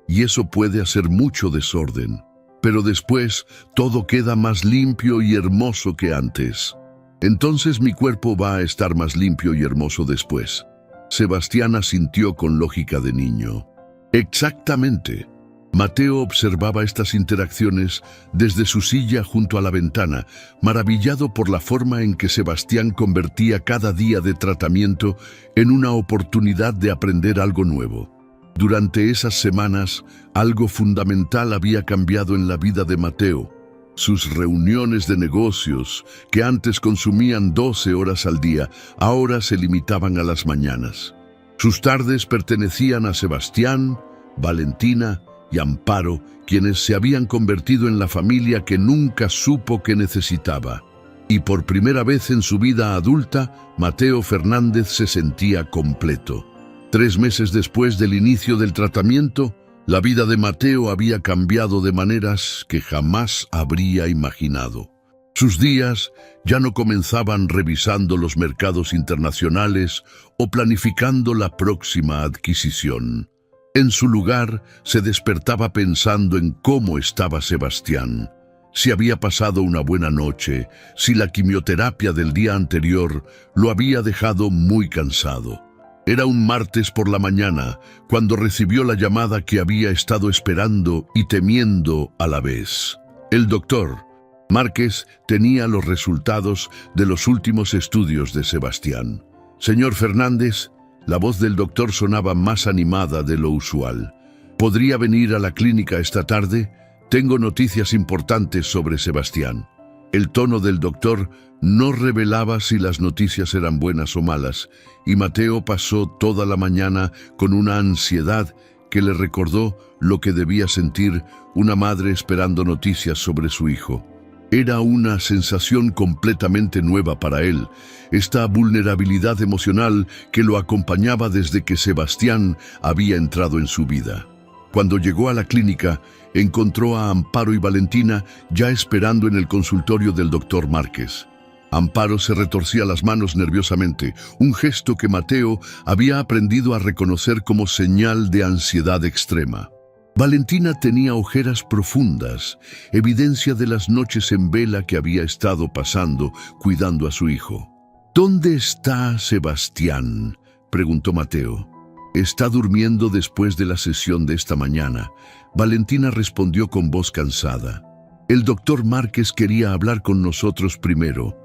y eso puede hacer mucho desorden. Pero después todo queda más limpio y hermoso que antes. Entonces mi cuerpo va a estar más limpio y hermoso después. Sebastián asintió con lógica de niño. Exactamente. Mateo observaba estas interacciones desde su silla junto a la ventana, maravillado por la forma en que Sebastián convertía cada día de tratamiento en una oportunidad de aprender algo nuevo. Durante esas semanas, algo fundamental había cambiado en la vida de Mateo. Sus reuniones de negocios, que antes consumían 12 horas al día, ahora se limitaban a las mañanas. Sus tardes pertenecían a Sebastián, Valentina y Amparo, quienes se habían convertido en la familia que nunca supo que necesitaba. Y por primera vez en su vida adulta, Mateo Fernández se sentía completo. 3 meses después del inicio del tratamiento, la vida de Mateo había cambiado de maneras que jamás habría imaginado. Sus días ya no comenzaban revisando los mercados internacionales o planificando la próxima adquisición. En su lugar, se despertaba pensando en cómo estaba Sebastián, si había pasado una buena noche, si la quimioterapia del día anterior lo había dejado muy cansado. Era un martes por la mañana cuando recibió la llamada que había estado esperando y temiendo a la vez. El doctor Márquez tenía los resultados de los últimos estudios de Sebastián. Señor Fernández, la voz del doctor sonaba más animada de lo usual. ¿Podría venir a la clínica esta tarde? Tengo noticias importantes sobre Sebastián. El tono del doctor no revelaba si las noticias eran buenas o malas, y Mateo pasó toda la mañana con una ansiedad que le recordó lo que debía sentir una madre esperando noticias sobre su hijo. Era una sensación completamente nueva para él, esta vulnerabilidad emocional que lo acompañaba desde que Sebastián había entrado en su vida. Cuando llegó a la clínica, encontró a Amparo y Valentina ya esperando en el consultorio del doctor Márquez. Amparo se retorcía las manos nerviosamente, un gesto que Mateo había aprendido a reconocer como señal de ansiedad extrema. Valentina tenía ojeras profundas, evidencia de las noches en vela que había estado pasando cuidando a su hijo. ¿Dónde está Sebastián?, preguntó Mateo. Está durmiendo después de la sesión de esta mañana. Valentina respondió con voz cansada. El doctor Márquez quería hablar con nosotros primero.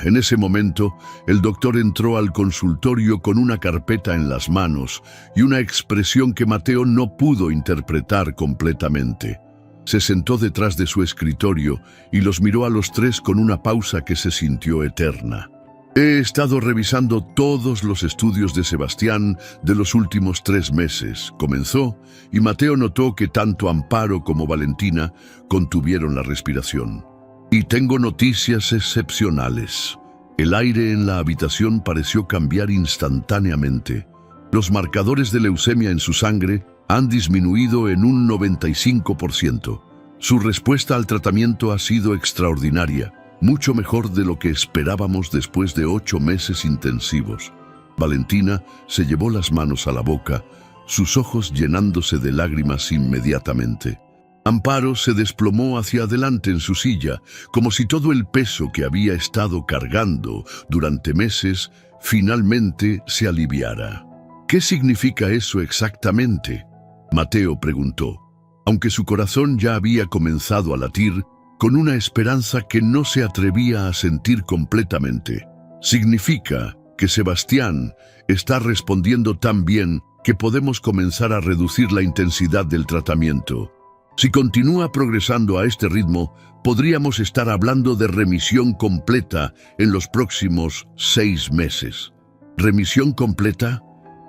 En ese momento, el doctor entró al consultorio con una carpeta en las manos y una expresión que Mateo no pudo interpretar completamente. Se sentó detrás de su escritorio y los miró a los tres con una pausa que se sintió eterna. He estado revisando todos los estudios de Sebastián de los últimos 3 meses, comenzó, y Mateo notó que tanto Amparo como Valentina contuvieron la respiración. Y tengo noticias excepcionales. El aire en la habitación pareció cambiar instantáneamente. Los marcadores de leucemia en su sangre han disminuido en un 95%. Su respuesta al tratamiento ha sido extraordinaria, mucho mejor de lo que esperábamos después de 8 meses intensivos. Valentina se llevó las manos a la boca, sus ojos llenándose de lágrimas inmediatamente. Amparo se desplomó hacia adelante en su silla, como si todo el peso que había estado cargando durante meses finalmente se aliviara. ¿Qué significa eso exactamente?, Mateo preguntó, aunque su corazón ya había comenzado a latir con una esperanza que no se atrevía a sentir completamente. Significa que Sebastián está respondiendo tan bien que podemos comenzar a reducir la intensidad del tratamiento. Si continúa progresando a este ritmo, podríamos estar hablando de remisión completa en los próximos 6 meses. ¿Remisión completa?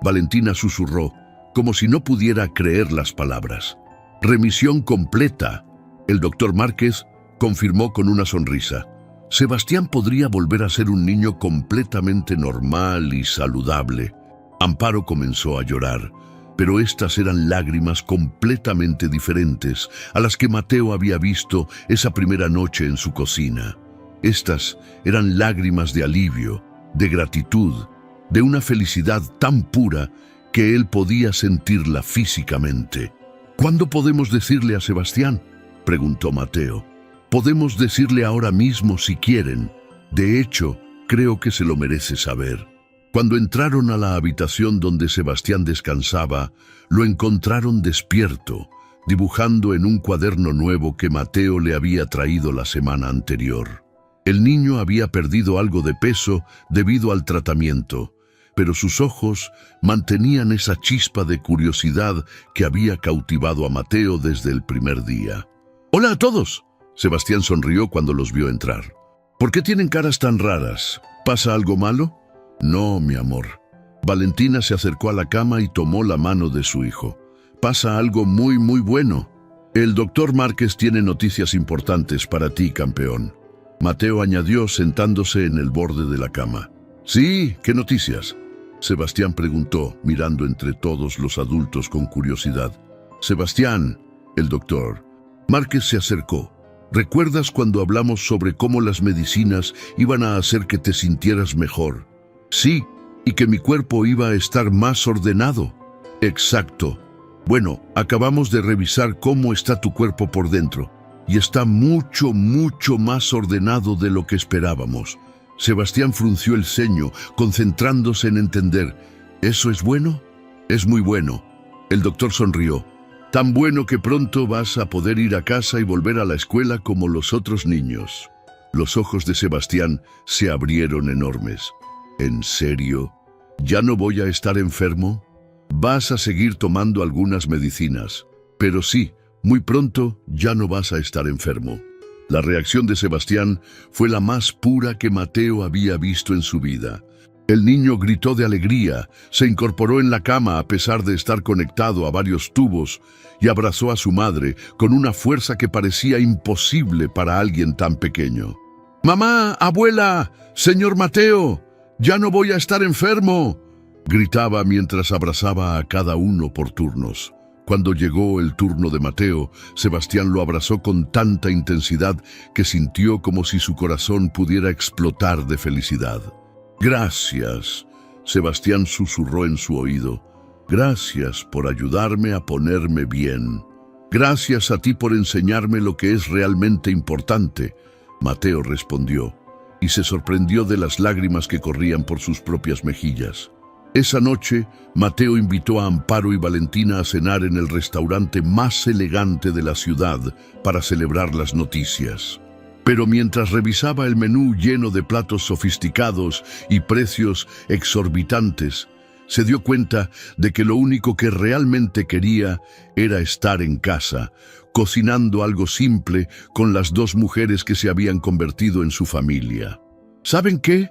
Valentina susurró, como si no pudiera creer las palabras. Remisión completa. El doctor Márquez confirmó con una sonrisa. Sebastián podría volver a ser un niño completamente normal y saludable. Amparo comenzó a llorar, pero estas eran lágrimas completamente diferentes a las que Mateo había visto esa primera noche en su cocina. Estas eran lágrimas de alivio, de gratitud, de una felicidad tan pura que él podía sentirla físicamente. ¿Cuándo podemos decirle a Sebastián?, preguntó Mateo. Podemos decirle ahora mismo si quieren. De hecho, creo que se lo merece saber. Cuando entraron a la habitación donde Sebastián descansaba, lo encontraron despierto, dibujando en un cuaderno nuevo que Mateo le había traído la semana anterior. El niño había perdido algo de peso debido al tratamiento, pero sus ojos mantenían esa chispa de curiosidad que había cautivado a Mateo desde el primer día. «¡Hola a todos!», Sebastián sonrió cuando los vio entrar. «¿Por qué tienen caras tan raras? ¿Pasa algo malo?». «No, mi amor». Valentina se acercó a la cama y tomó la mano de su hijo. «Pasa algo muy bueno. El doctor Márquez tiene noticias importantes para ti, campeón», Mateo añadió sentándose en el borde de la cama. «Sí, ¿qué noticias?», Sebastián preguntó, mirando entre todos los adultos con curiosidad. «Sebastián», el doctor Márquez se acercó. «¿Recuerdas cuando hablamos sobre cómo las medicinas iban a hacer que te sintieras mejor?». «Sí, y que mi cuerpo iba a estar más ordenado». «Exacto. Bueno, acabamos de revisar cómo está tu cuerpo por dentro, y está mucho más ordenado de lo que esperábamos». Sebastián frunció el ceño, concentrándose en entender. «¿Eso es bueno?». «Es muy bueno». El doctor sonrió. «Tan bueno que pronto vas a poder ir a casa y volver a la escuela como los otros niños». Los ojos de Sebastián se abrieron enormes. «¿En serio? ¿Ya no voy a estar enfermo?». «Vas a seguir tomando algunas medicinas, pero sí, muy pronto ya no vas a estar enfermo». La reacción de Sebastián fue la más pura que Mateo había visto en su vida. El niño gritó de alegría, se incorporó en la cama a pesar de estar conectado a varios tubos y abrazó a su madre con una fuerza que parecía imposible para alguien tan pequeño. «¡Mamá, abuela, señor Mateo! ¡Ya no voy a estar enfermo!», gritaba mientras abrazaba a cada uno por turnos. Cuando llegó el turno de Mateo, Sebastián lo abrazó con tanta intensidad que sintió como si su corazón pudiera explotar de felicidad. «Gracias», Sebastián susurró en su oído. «Gracias por ayudarme a ponerme bien. Gracias a ti por enseñarme lo que es realmente importante», Mateo respondió, y se sorprendió de las lágrimas que corrían por sus propias mejillas. Esa noche, Mateo invitó a Amparo y Valentina a cenar en el restaurante más elegante de la ciudad para celebrar las noticias. Pero mientras revisaba el menú lleno de platos sofisticados y precios exorbitantes, se dio cuenta de que lo único que realmente quería era estar en casa, cocinando algo simple con las 2 mujeres que se habían convertido en su familia. «¿Saben qué?»,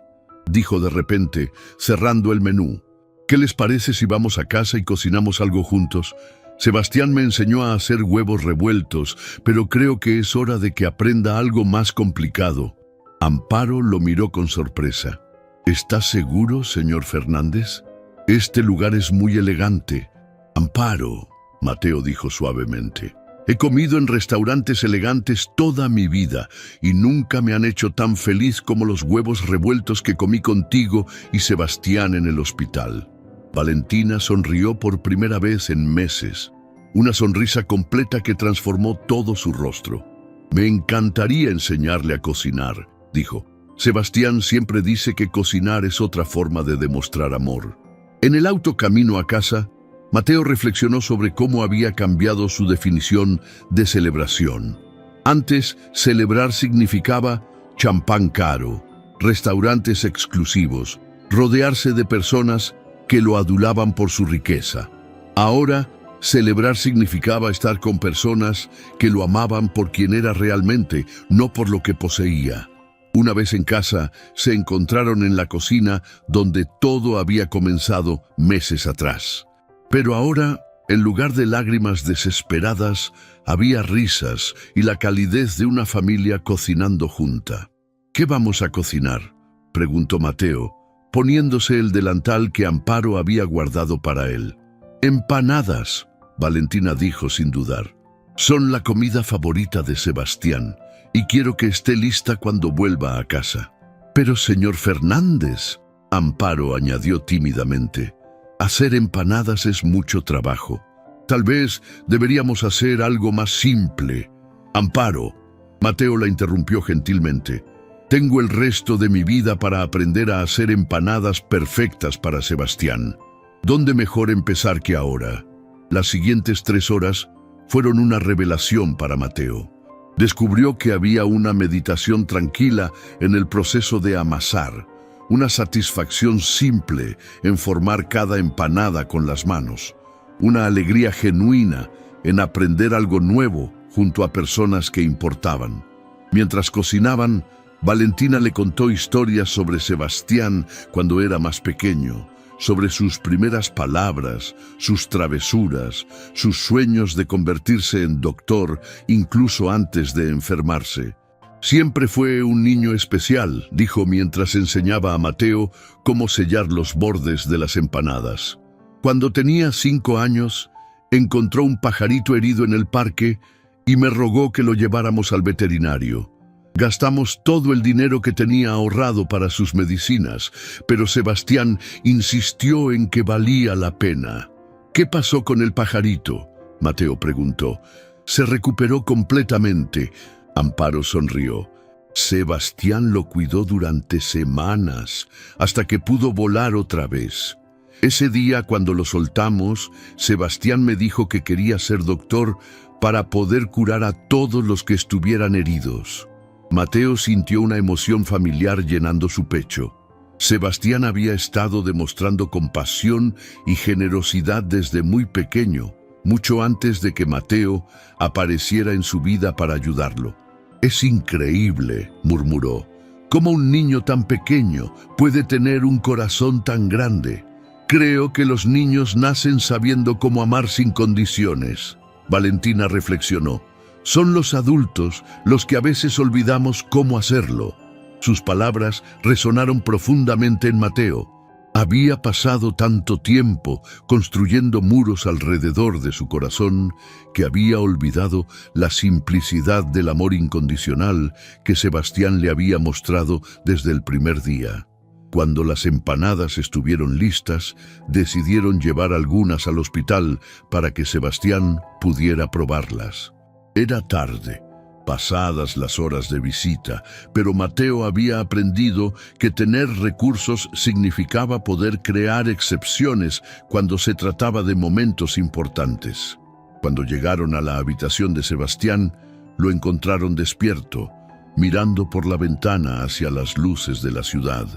dijo de repente, cerrando el menú. «¿Qué les parece si vamos a casa y cocinamos algo juntos? Sebastián me enseñó a hacer huevos revueltos, pero creo que es hora de que aprenda algo más complicado». Amparo lo miró con sorpresa. «¿Estás seguro, señor Fernández? Este lugar es muy elegante». «Amparo», Mateo dijo suavemente, «he comido en restaurantes elegantes toda mi vida y nunca me han hecho tan feliz como los huevos revueltos que comí contigo y Sebastián en el hospital». Valentina sonrió por primera vez en meses, una sonrisa completa que transformó todo su rostro. «Me encantaría enseñarle a cocinar», dijo. «Sebastián siempre dice que cocinar es otra forma de demostrar amor». En el auto camino a casa, Mateo reflexionó sobre cómo había cambiado su definición de celebración. Antes, celebrar significaba champán caro, restaurantes exclusivos, rodearse de personas que lo adulaban por su riqueza. Ahora, celebrar significaba estar con personas que lo amaban por quien era realmente, no por lo que poseía. Una vez en casa, se encontraron en la cocina donde todo había comenzado meses atrás. Pero ahora, en lugar de lágrimas desesperadas, había risas y la calidez de una familia cocinando junta. «¿Qué vamos a cocinar?», preguntó Mateo, poniéndose el delantal que Amparo había guardado para él. «Empanadas», Valentina dijo sin dudar. «Son la comida favorita de Sebastián y quiero que esté lista cuando vuelva a casa». «Pero, señor Fernández», Amparo añadió tímidamente, «hacer empanadas es mucho trabajo. Tal vez deberíamos hacer algo más simple». «Amparo», Mateo la interrumpió gentilmente, «tengo el resto de mi vida para aprender a hacer empanadas perfectas para Sebastián. ¿Dónde mejor empezar que ahora?». Las siguientes 3 horas fueron una revelación para Mateo. Descubrió que había una meditación tranquila en el proceso de amasar, una satisfacción simple en formar cada empanada con las manos, una alegría genuina en aprender algo nuevo junto a personas que importaban. Mientras cocinaban, Valentina le contó historias sobre Sebastián cuando era más pequeño, sobre sus primeras palabras, sus travesuras, sus sueños de convertirse en doctor incluso antes de enfermarse. «Siempre fue un niño especial», dijo mientras enseñaba a Mateo cómo sellar los bordes de las empanadas. «Cuando tenía 5 años, encontró un pajarito herido en el parque y me rogó que lo lleváramos al veterinario. Gastamos todo el dinero que tenía ahorrado para sus medicinas, pero Sebastián insistió en que valía la pena». «¿Qué pasó con el pajarito?», Mateo preguntó. «Se recuperó completamente», Amparo sonrió. «Sebastián lo cuidó durante semanas, hasta que pudo volar otra vez. Ese día, cuando lo soltamos, Sebastián me dijo que quería ser doctor para poder curar a todos los que estuvieran heridos». Mateo sintió una emoción familiar llenando su pecho. Sebastián había estado demostrando compasión y generosidad desde muy pequeño, mucho antes de que Mateo apareciera en su vida para ayudarlo. «Es increíble», murmuró, «cómo un niño tan pequeño puede tener un corazón tan grande. Creo que los niños nacen sabiendo cómo amar sin condiciones». Valentina reflexionó. «Son los adultos los que a veces olvidamos cómo hacerlo». Sus palabras resonaron profundamente en Mateo. Había pasado tanto tiempo construyendo muros alrededor de su corazón que había olvidado la simplicidad del amor incondicional que Sebastián le había mostrado desde el primer día. Cuando las empanadas estuvieron listas, decidieron llevar algunas al hospital para que Sebastián pudiera probarlas. Era tarde, pasadas las horas de visita, pero Mateo había aprendido que tener recursos significaba poder crear excepciones cuando se trataba de momentos importantes. Cuando llegaron a la habitación de Sebastián, lo encontraron despierto, mirando por la ventana hacia las luces de la ciudad.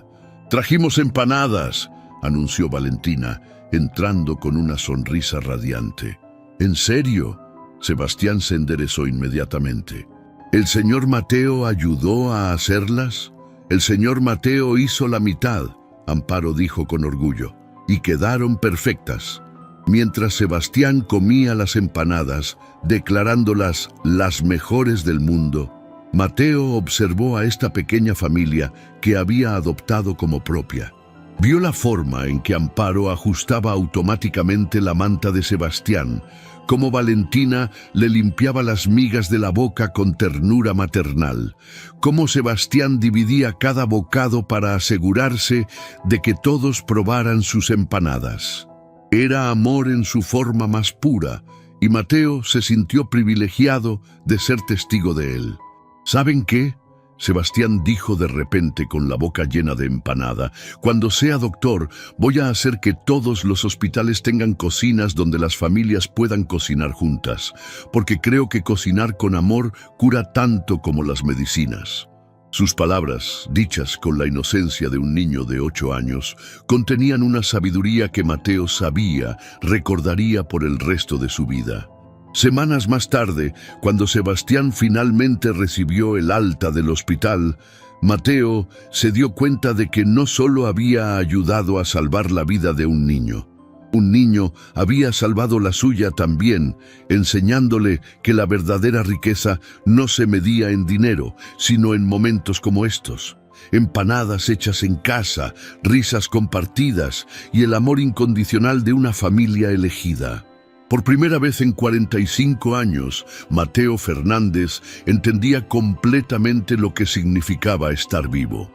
«Trajimos empanadas», anunció Valentina, entrando con una sonrisa radiante. «¿En serio?». Sebastián se enderezó inmediatamente. «¿El señor Mateo ayudó a hacerlas?». «El señor Mateo hizo la mitad», Amparo dijo con orgullo, «y quedaron perfectas». Mientras Sebastián comía las empanadas, declarándolas las mejores del mundo, Mateo observó a esta pequeña familia que había adoptado como propia. Vio la forma en que Amparo ajustaba automáticamente la manta de Sebastián, cómo Valentina le limpiaba las migas de la boca con ternura maternal, cómo Sebastián dividía cada bocado para asegurarse de que todos probaran sus empanadas. Era amor en su forma más pura, y Mateo se sintió privilegiado de ser testigo de él. ¿Saben qué?, Sebastián dijo de repente con la boca llena de empanada. «Cuando sea doctor, voy a hacer que todos los hospitales tengan cocinas donde las familias puedan cocinar juntas, porque creo que cocinar con amor cura tanto como las medicinas». Sus palabras, dichas con la inocencia de un niño de 8 años, contenían una sabiduría que Mateo sabía recordaría por el resto de su vida. Semanas más tarde, cuando Sebastián finalmente recibió el alta del hospital, Mateo se dio cuenta de que no solo había ayudado a salvar la vida de un niño había salvado la suya también, enseñándole que la verdadera riqueza no se medía en dinero, sino en momentos como estos. Empanadas hechas en casa, risas compartidas y el amor incondicional de una familia elegida. Por primera vez en 45 años, Mateo Fernández entendía completamente lo que significaba estar vivo.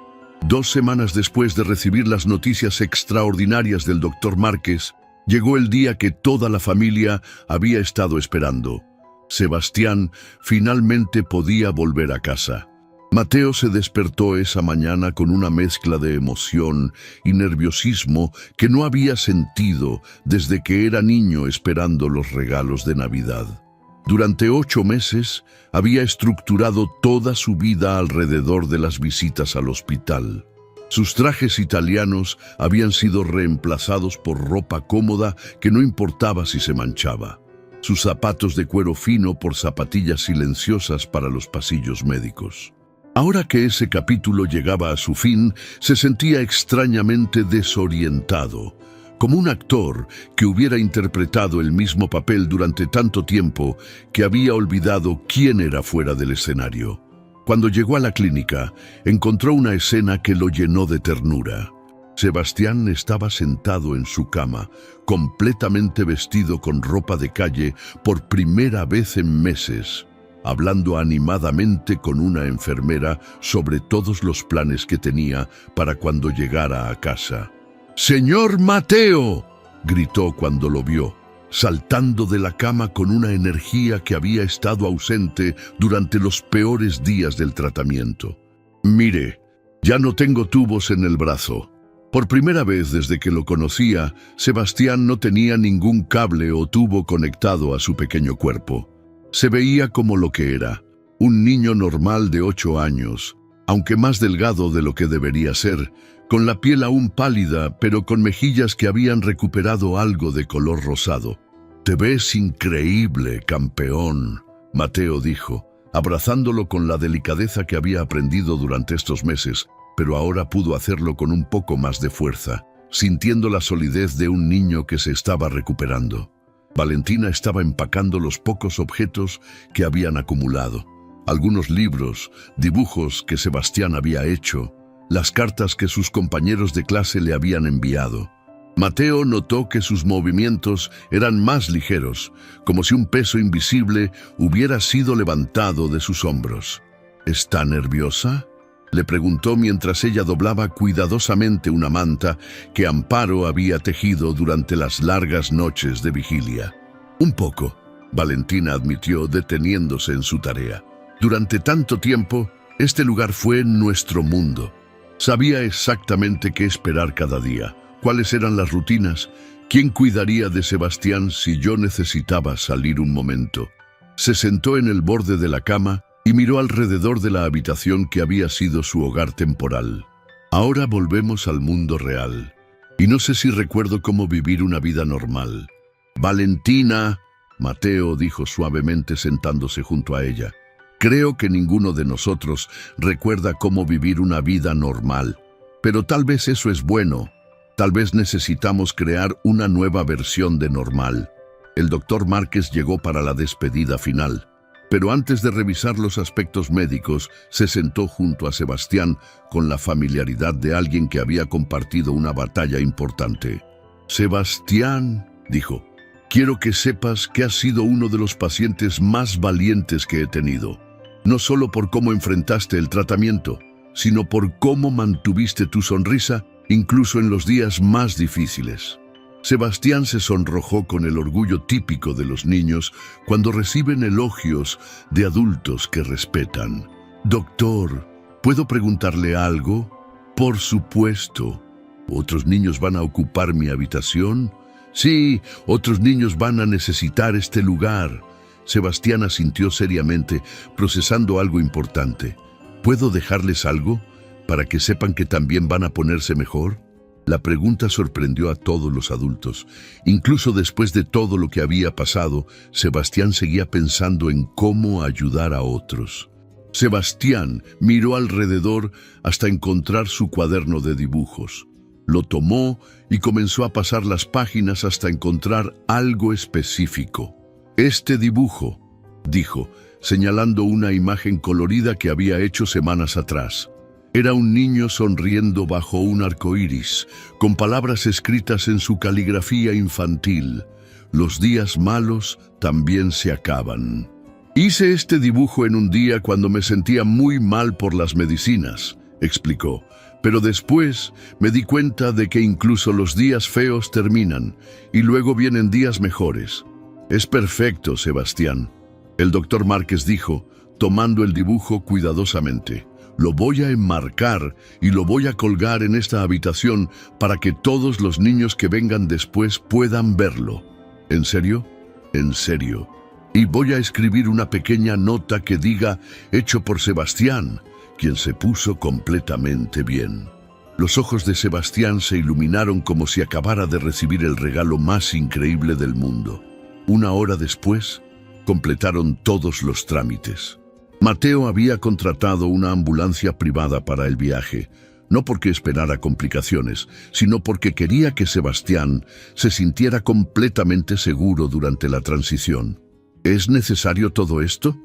2 semanas después de recibir las noticias extraordinarias del doctor Márquez, llegó el día que toda la familia había estado esperando. Sebastián finalmente podía volver a casa. Mateo se despertó esa mañana con una mezcla de emoción y nerviosismo que no había sentido desde que era niño esperando los regalos de Navidad. Durante 8 meses había estructurado toda su vida alrededor de las visitas al hospital. Sus trajes italianos habían sido reemplazados por ropa cómoda que no importaba si se manchaba. Sus zapatos de cuero fino por zapatillas silenciosas para los pasillos médicos. Ahora que ese capítulo llegaba a su fin, se sentía extrañamente desorientado, como un actor que hubiera interpretado el mismo papel durante tanto tiempo que había olvidado quién era fuera del escenario. Cuando llegó a la clínica, encontró una escena que lo llenó de ternura. Sebastián estaba sentado en su cama, completamente vestido con ropa de calle por primera vez en meses, hablando animadamente con una enfermera sobre todos los planes que tenía para cuando llegara a casa. «¡Señor Mateo!», gritó cuando lo vio, saltando de la cama con una energía que había estado ausente durante los peores días del tratamiento. «Mire, ya no tengo tubos en el brazo». Por primera vez desde que lo conocía, Sebastián no tenía ningún cable o tubo conectado a su pequeño cuerpo. Se veía como lo que era, un niño normal de 8 años, aunque más delgado de lo que debería ser, con la piel aún pálida, pero con mejillas que habían recuperado algo de color rosado. «Te ves increíble, campeón», Mateo dijo, abrazándolo con la delicadeza que había aprendido durante estos meses, pero ahora pudo hacerlo con un poco más de fuerza, sintiendo la solidez de un niño que se estaba recuperando. Valentina estaba empacando los pocos objetos que habían acumulado. Algunos libros, dibujos que Sebastián había hecho, las cartas que sus compañeros de clase le habían enviado. Mateo notó que sus movimientos eran más ligeros, como si un peso invisible hubiera sido levantado de sus hombros. «¿Está nerviosa?», le preguntó mientras ella doblaba cuidadosamente una manta que Amparo había tejido durante las largas noches de vigilia. «Un poco», Valentina admitió, deteniéndose en su tarea. «Durante tanto tiempo, este lugar fue nuestro mundo. Sabía exactamente qué esperar cada día, cuáles eran las rutinas, quién cuidaría de Sebastián si yo necesitaba salir un momento». Se sentó en el borde de la cama y miró alrededor de la habitación que había sido su hogar temporal. «Ahora volvemos al mundo real, y no sé si recuerdo cómo vivir una vida normal». «Valentina», Mateo dijo suavemente sentándose junto a ella, «creo que ninguno de nosotros recuerda cómo vivir una vida normal, pero tal vez eso es bueno. Tal vez necesitamos crear una nueva versión de normal». El doctor Márquez llegó para la despedida final, pero antes de revisar los aspectos médicos, se sentó junto a Sebastián con la familiaridad de alguien que había compartido una batalla importante. «Sebastián», dijo, «quiero que sepas que has sido uno de los pacientes más valientes que he tenido, no solo por cómo enfrentaste el tratamiento, sino por cómo mantuviste tu sonrisa incluso en los días más difíciles». Sebastián se sonrojó con el orgullo típico de los niños cuando reciben elogios de adultos que respetan. «Doctor, ¿puedo preguntarle algo?». «Por supuesto». «¿Otros niños van a ocupar mi habitación?». «Sí, otros niños van a necesitar este lugar». Sebastián asintió seriamente, procesando algo importante. ¿Puedo dejarles algo para que sepan que también van a ponerse mejor? La pregunta sorprendió a todos los adultos. Incluso después de todo lo que había pasado, Sebastián seguía pensando en cómo ayudar a otros. Sebastián miró alrededor hasta encontrar su cuaderno de dibujos. Lo tomó y comenzó a pasar las páginas hasta encontrar algo específico. «Este dibujo», dijo, señalando una imagen colorida que había hecho semanas atrás. Era un niño sonriendo bajo un arco iris, con palabras escritas en su caligrafía infantil. «Los días malos también se acaban». «Hice este dibujo en un día cuando me sentía muy mal por las medicinas», explicó. «Pero después me di cuenta de que incluso los días feos terminan y luego vienen días mejores». «Es perfecto, Sebastián», el doctor Márquez dijo, tomando el dibujo cuidadosamente. «Lo voy a enmarcar y lo voy a colgar en esta habitación para que todos los niños que vengan después puedan verlo». «¿En serio?». «En serio. Y voy a escribir una pequeña nota que diga, hecho por Sebastián, quien se puso completamente bien». Los ojos de Sebastián se iluminaron como si acabara de recibir el regalo más increíble del mundo. Una hora después, completaron todos los trámites. Mateo había contratado una ambulancia privada para el viaje, no porque esperara complicaciones, sino porque quería que Sebastián se sintiera completamente seguro durante la transición. «¿Es necesario todo esto?»,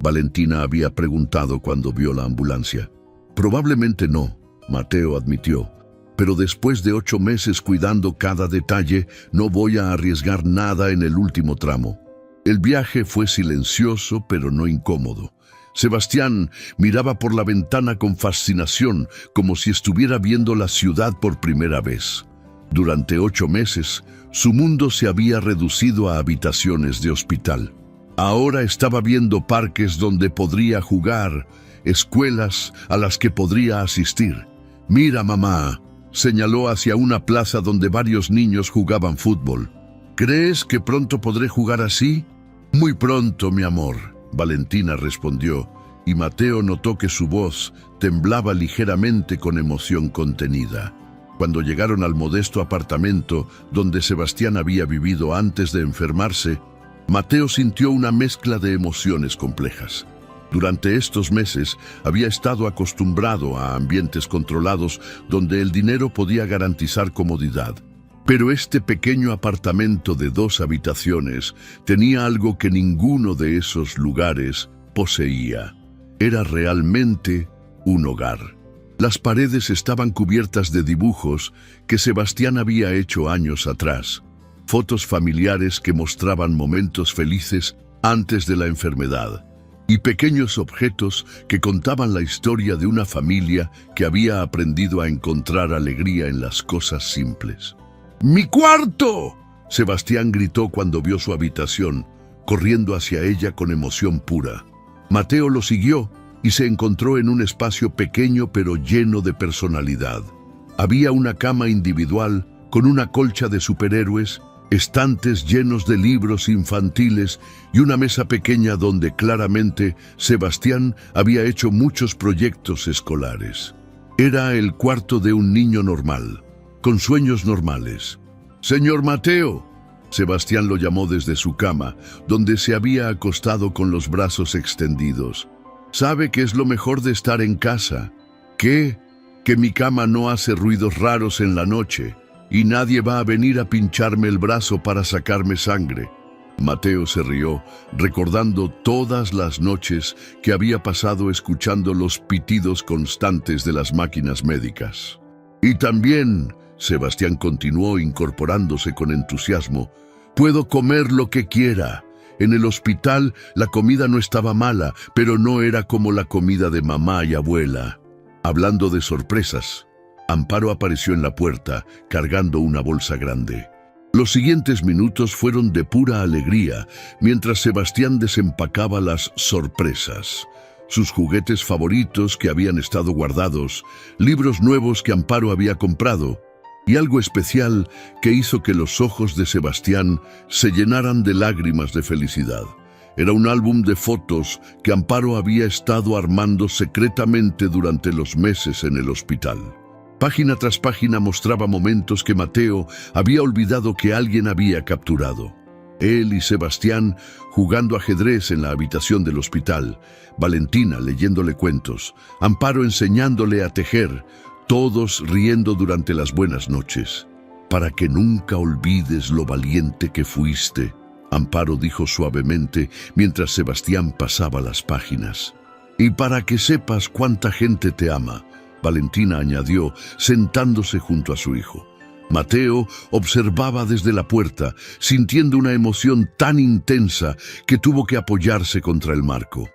Valentina había preguntado cuando vio la ambulancia. «Probablemente no», Mateo admitió. «Pero después de 8 meses cuidando cada detalle, no voy a arriesgar nada en el último tramo». El viaje fue silencioso, pero no incómodo. Sebastián miraba por la ventana con fascinación, como si estuviera viendo la ciudad por primera vez. Durante 8 meses, su mundo se había reducido a habitaciones de hospital. Ahora estaba viendo parques donde podría jugar, escuelas a las que podría asistir. «Mira, mamá», señaló hacia una plaza donde varios niños jugaban fútbol. «¿Crees que pronto podré jugar así?». «Muy pronto, mi amor», Valentina respondió, y Mateo notó que su voz temblaba ligeramente con emoción contenida. Cuando llegaron al modesto apartamento donde Sebastián había vivido antes de enfermarse, Mateo sintió una mezcla de emociones complejas. Durante estos meses había estado acostumbrado a ambientes controlados donde el dinero podía garantizar comodidad. Pero este pequeño apartamento de 2 habitaciones tenía algo que ninguno de esos lugares poseía. Era realmente un hogar. Las paredes estaban cubiertas de dibujos que Sebastián había hecho años atrás. Fotos familiares que mostraban momentos felices antes de la enfermedad. Y pequeños objetos que contaban la historia de una familia que había aprendido a encontrar alegría en las cosas simples. «¡Mi cuarto!», Sebastián gritó cuando vio su habitación, corriendo hacia ella con emoción pura. Mateo lo siguió y se encontró en un espacio pequeño pero lleno de personalidad. Había una cama individual con una colcha de superhéroes, estantes llenos de libros infantiles y una mesa pequeña donde claramente Sebastián había hecho muchos proyectos escolares. Era el cuarto de un niño normal, con sueños normales. «Señor Mateo», Sebastián lo llamó desde su cama, donde se había acostado con los brazos extendidos. «¿Sabe qué es lo mejor de estar en casa? ¿Qué? Que mi cama no hace ruidos raros en la noche y nadie va a venir a pincharme el brazo para sacarme sangre». Mateo se rió, recordando todas las noches que había pasado escuchando los pitidos constantes de las máquinas médicas. «Y también», Sebastián continuó incorporándose con entusiasmo, «puedo comer lo que quiera. En el hospital la comida no estaba mala, pero no era como la comida de mamá y abuela». Hablando de sorpresas, Amparo apareció en la puerta, cargando una bolsa grande. Los siguientes minutos fueron de pura alegría, mientras Sebastián desempacaba las sorpresas. Sus juguetes favoritos que habían estado guardados, libros nuevos que Amparo había comprado, y algo especial que hizo que los ojos de Sebastián se llenaran de lágrimas de felicidad. Era un álbum de fotos que Amparo había estado armando secretamente durante los meses en el hospital. Página tras página mostraba momentos que Mateo había olvidado que alguien había capturado. Él y Sebastián jugando ajedrez en la habitación del hospital, Valentina leyéndole cuentos, Amparo enseñándole a tejer, todos riendo durante las buenas noches. «Para que nunca olvides lo valiente que fuiste», Amparo dijo suavemente mientras Sebastián pasaba las páginas. «Y para que sepas cuánta gente te ama», Valentina añadió, sentándose junto a su hijo. Mateo observaba desde la puerta, sintiendo una emoción tan intensa que tuvo que apoyarse contra el marco.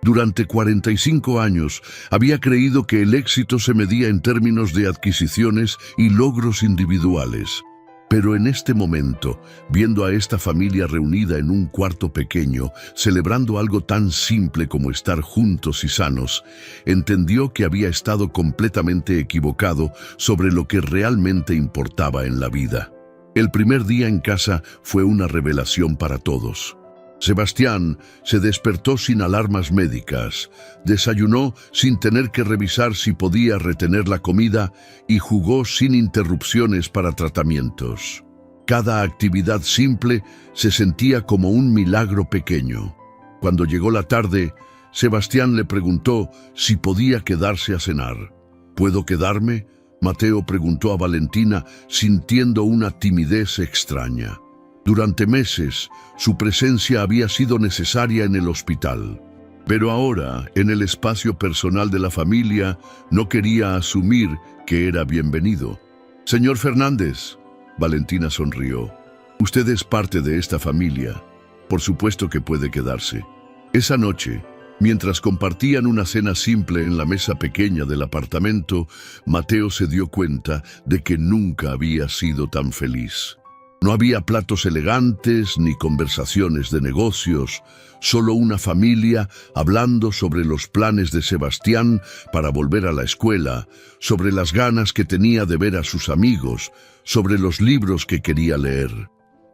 Durante 45 años había creído que el éxito se medía en términos de adquisiciones y logros individuales. Pero en este momento, viendo a esta familia reunida en un cuarto pequeño, celebrando algo tan simple como estar juntos y sanos, entendió que había estado completamente equivocado sobre lo que realmente importaba en la vida. El primer día en casa fue una revelación para todos. Sebastián se despertó sin alarmas médicas, desayunó sin tener que revisar si podía retener la comida y jugó sin interrupciones para tratamientos. Cada actividad simple se sentía como un milagro pequeño. Cuando llegó la tarde, Sebastián le preguntó si podía quedarse a cenar. «¿Puedo quedarme?», Mateo preguntó a Valentina, sintiendo una timidez extraña. Durante meses, su presencia había sido necesaria en el hospital. Pero ahora, en el espacio personal de la familia, no quería asumir que era bienvenido. «Señor Fernández», Valentina sonrió, «usted es parte de esta familia. Por supuesto que puede quedarse». Esa noche, mientras compartían una cena simple en la mesa pequeña del apartamento, Mateo se dio cuenta de que nunca había sido tan feliz. No había platos elegantes ni conversaciones de negocios, solo una familia hablando sobre los planes de Sebastián para volver a la escuela, sobre las ganas que tenía de ver a sus amigos, sobre los libros que quería leer.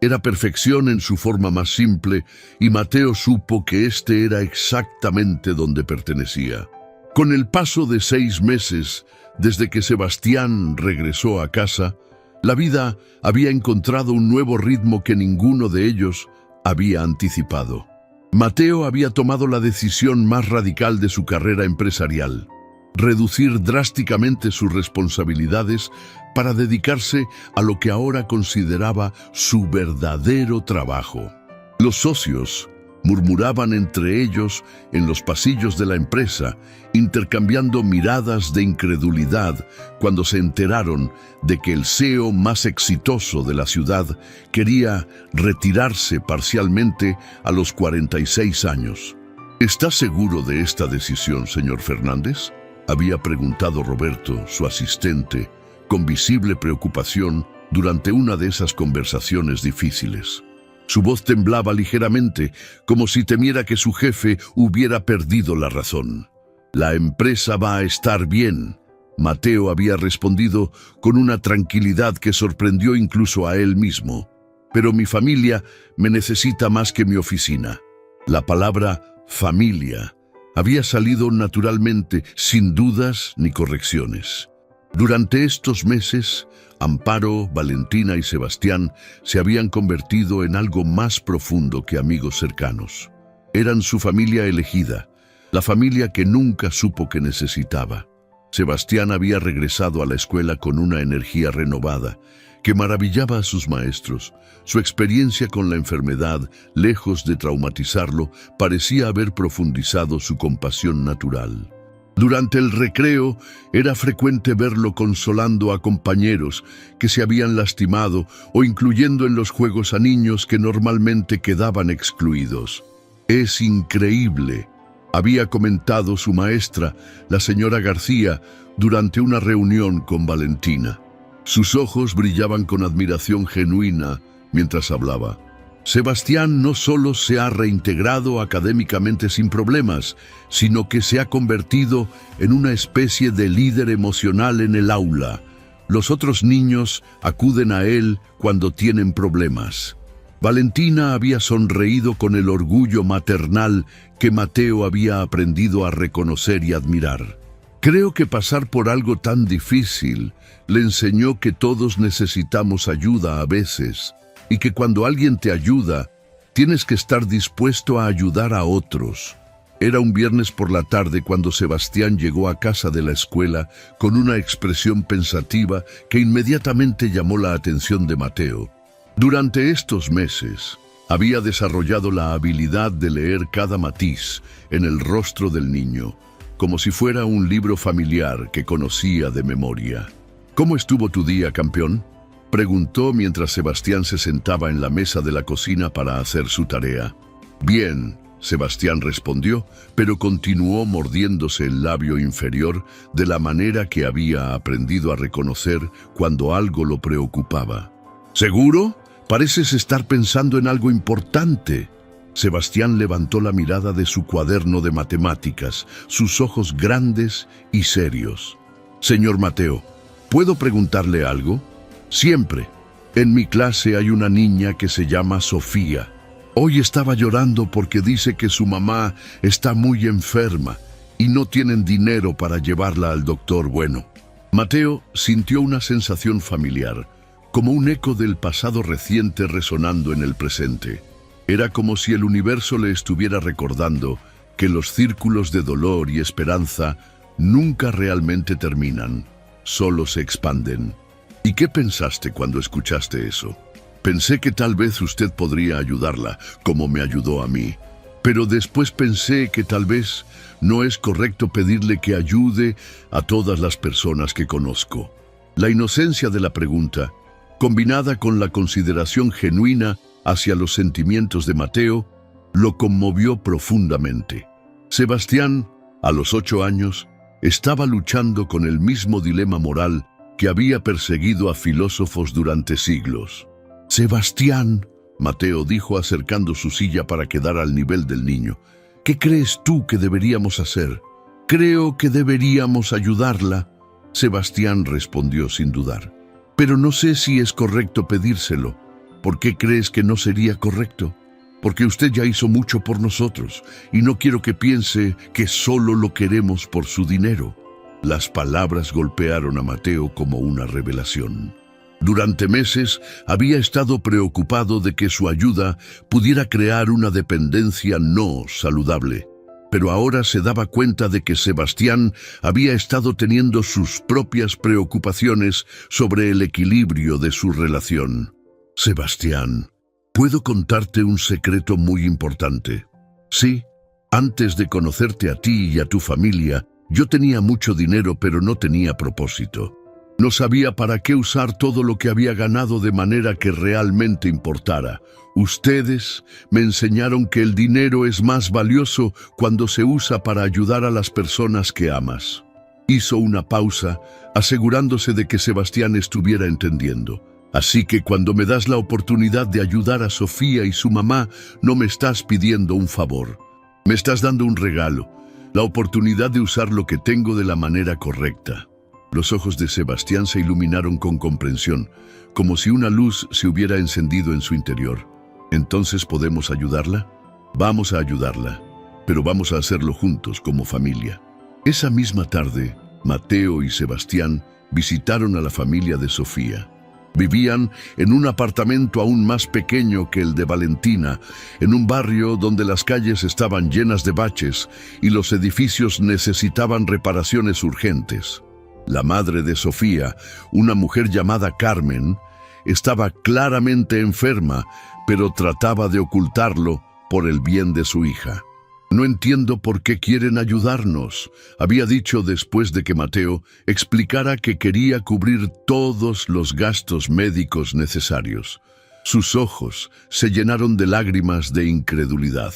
Era perfección en su forma más simple y Mateo supo que este era exactamente donde pertenecía. Con el paso de 6 meses, desde que Sebastián regresó a casa, la vida había encontrado un nuevo ritmo que ninguno de ellos había anticipado. Mateo había tomado la decisión más radical de su carrera empresarial: reducir drásticamente sus responsabilidades para dedicarse a lo que ahora consideraba su verdadero trabajo. Los socios murmuraban entre ellos en los pasillos de la empresa, intercambiando miradas de incredulidad cuando se enteraron de que el CEO más exitoso de la ciudad quería retirarse parcialmente a los 46 años. «¿Está seguro de esta decisión, señor Fernández?», había preguntado Roberto, su asistente, con visible preocupación durante una de esas conversaciones difíciles. Su voz temblaba ligeramente, como si temiera que su jefe hubiera perdido la razón. «La empresa va a estar bien», Mateo había respondido con una tranquilidad que sorprendió incluso a él mismo. «Pero mi familia me necesita más que mi oficina». La palabra «familia» había salido naturalmente, sin dudas ni correcciones. Durante estos meses, Amparo, Valentina y Sebastián se habían convertido en algo más profundo que amigos cercanos. Eran su familia elegida, la familia que nunca supo que necesitaba. Sebastián había regresado a la escuela con una energía renovada que maravillaba a sus maestros. Su experiencia con la enfermedad, lejos de traumatizarlo, parecía haber profundizado su compasión natural. Durante el recreo, era frecuente verlo consolando a compañeros que se habían lastimado o incluyendo en los juegos a niños que normalmente quedaban excluidos. «Es increíble», había comentado su maestra, la señora García, durante una reunión con Valentina. Sus ojos brillaban con admiración genuina mientras hablaba. «Sebastián no solo se ha reintegrado académicamente sin problemas, sino que se ha convertido en una especie de líder emocional en el aula. Los otros niños acuden a él cuando tienen problemas». Valentina había sonreído con el orgullo maternal que Mateo había aprendido a reconocer y admirar. Creo que pasar por algo tan difícil le enseñó que todos necesitamos ayuda a veces y que cuando alguien te ayuda, tienes que estar dispuesto a ayudar a otros. Era un viernes por la tarde cuando Sebastián llegó a casa de la escuela con una expresión pensativa que inmediatamente llamó la atención de Mateo. Durante estos meses, había desarrollado la habilidad de leer cada matiz en el rostro del niño, como si fuera un libro familiar que conocía de memoria. ¿Cómo estuvo tu día, campeón?, preguntó mientras Sebastián se sentaba en la mesa de la cocina para hacer su tarea. Bien, Sebastián respondió, pero continuó mordiéndose el labio inferior de la manera que había aprendido a reconocer cuando algo lo preocupaba. ¿Seguro? Pareces estar pensando en algo importante. Sebastián levantó la mirada de su cuaderno de matemáticas, sus ojos grandes y serios. Señor Mateo, ¿puedo preguntarle algo? Siempre. En mi clase hay una niña que se llama Sofía. Hoy estaba llorando porque dice que su mamá está muy enferma y no tienen dinero para llevarla al doctor bueno. Mateo sintió una sensación familiar, como un eco del pasado reciente resonando en el presente. Era como si el universo le estuviera recordando que los círculos de dolor y esperanza nunca realmente terminan, solo se expanden. ¿Y qué pensaste cuando escuchaste eso? Pensé que tal vez usted podría ayudarla, como me ayudó a mí. Pero después pensé que tal vez no es correcto pedirle que ayude a todas las personas que conozco. La inocencia de la pregunta, combinada con la consideración genuina hacia los sentimientos de Mateo, lo conmovió profundamente. Sebastián, a los 8 años, estaba luchando con el mismo dilema moral que había perseguido a filósofos durante siglos. Sebastián, Mateo dijo acercando su silla para quedar al nivel del niño, ¿qué crees tú que deberíamos hacer? Creo que deberíamos ayudarla. Sebastián respondió sin dudar. Pero no sé si es correcto pedírselo. ¿Por qué crees que no sería correcto? Porque usted ya hizo mucho por nosotros y no quiero que piense que solo lo queremos por su dinero. Las palabras golpearon a Mateo como una revelación. Durante meses había estado preocupado de que su ayuda pudiera crear una dependencia no saludable. Pero ahora se daba cuenta de que Sebastián había estado teniendo sus propias preocupaciones sobre el equilibrio de su relación. Sebastián, ¿puedo contarte un secreto muy importante? Sí, antes de conocerte a ti y a tu familia, yo tenía mucho dinero pero no tenía propósito. No sabía para qué usar todo lo que había ganado de manera que realmente importara. Ustedes me enseñaron que el dinero es más valioso cuando se usa para ayudar a las personas que amas. Hizo una pausa, asegurándose de que Sebastián estuviera entendiendo. Así que cuando me das la oportunidad de ayudar a Sofía y su mamá, no me estás pidiendo un favor. Me estás dando un regalo, la oportunidad de usar lo que tengo de la manera correcta. Los ojos de Sebastián se iluminaron con comprensión, como si una luz se hubiera encendido en su interior. ¿Entonces podemos ayudarla? Vamos a ayudarla, pero vamos a hacerlo juntos como familia. Esa misma tarde, Mateo y Sebastián visitaron a la familia de Sofía. Vivían en un apartamento aún más pequeño que el de Valentina, en un barrio donde las calles estaban llenas de baches y los edificios necesitaban reparaciones urgentes. La madre de Sofía, una mujer llamada Carmen, estaba claramente enferma, pero trataba de ocultarlo por el bien de su hija. No entiendo por qué quieren ayudarnos, había dicho después de que Mateo explicara que quería cubrir todos los gastos médicos necesarios. Sus ojos se llenaron de lágrimas de incredulidad.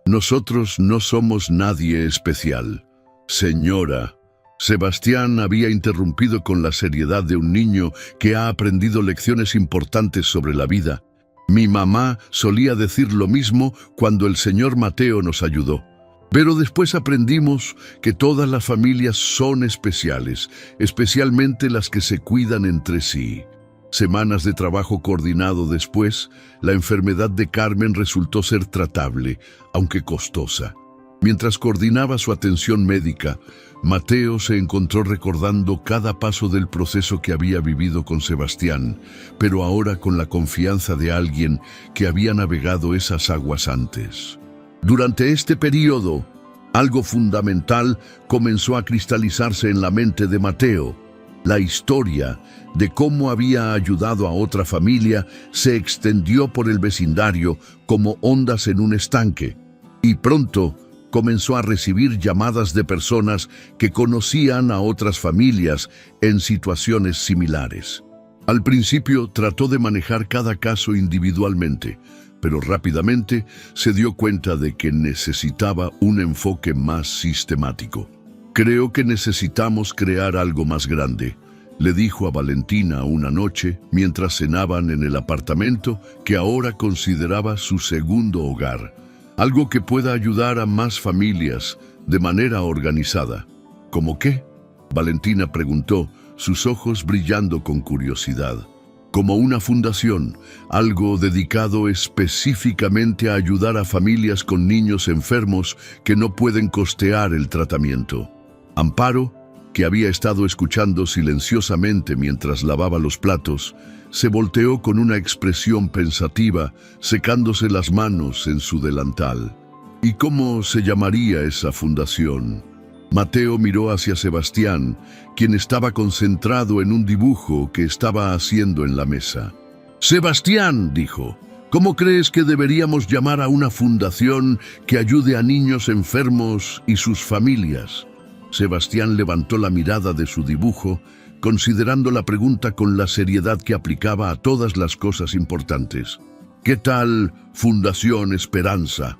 Nosotros no somos nadie especial. Señora, Sebastián había interrumpido con la seriedad de un niño que ha aprendido lecciones importantes sobre la vida. Mi mamá solía decir lo mismo cuando el señor Mateo nos ayudó. Pero después aprendimos que todas las familias son especiales, especialmente las que se cuidan entre sí. Semanas de trabajo coordinado después, la enfermedad de Carmen resultó ser tratable, aunque costosa. Mientras coordinaba su atención médica, Mateo se encontró recordando cada paso del proceso que había vivido con Sebastián, pero ahora con la confianza de alguien que había navegado esas aguas antes. Durante este periodo, algo fundamental comenzó a cristalizarse en la mente de Mateo. La historia de cómo había ayudado a otra familia se extendió por el vecindario como ondas en un estanque, y pronto comenzó a recibir llamadas de personas que conocían a otras familias en situaciones similares. Al principio trató de manejar cada caso individualmente, pero rápidamente se dio cuenta de que necesitaba un enfoque más sistemático. «Creo que necesitamos crear algo más grande», le dijo a Valentina una noche mientras cenaban en el apartamento que ahora consideraba su segundo hogar. «Algo que pueda ayudar a más familias de manera organizada». ¿Cómo qué?, Valentina preguntó, sus ojos brillando con curiosidad. «Como una fundación, algo dedicado específicamente a ayudar a familias con niños enfermos que no pueden costear el tratamiento». Amparo, que había estado escuchando silenciosamente mientras lavaba los platos, se volteó con una expresión pensativa, secándose las manos en su delantal. «¿Y cómo se llamaría esa fundación?». Mateo miró hacia Sebastián, quien estaba concentrado en un dibujo que estaba haciendo en la mesa. «Sebastián», dijo, «¿cómo crees que deberíamos llamar a una fundación que ayude a niños enfermos y sus familias?». Sebastián levantó la mirada de su dibujo, considerando la pregunta con la seriedad que aplicaba a todas las cosas importantes. «¿Qué tal Fundación Esperanza?»,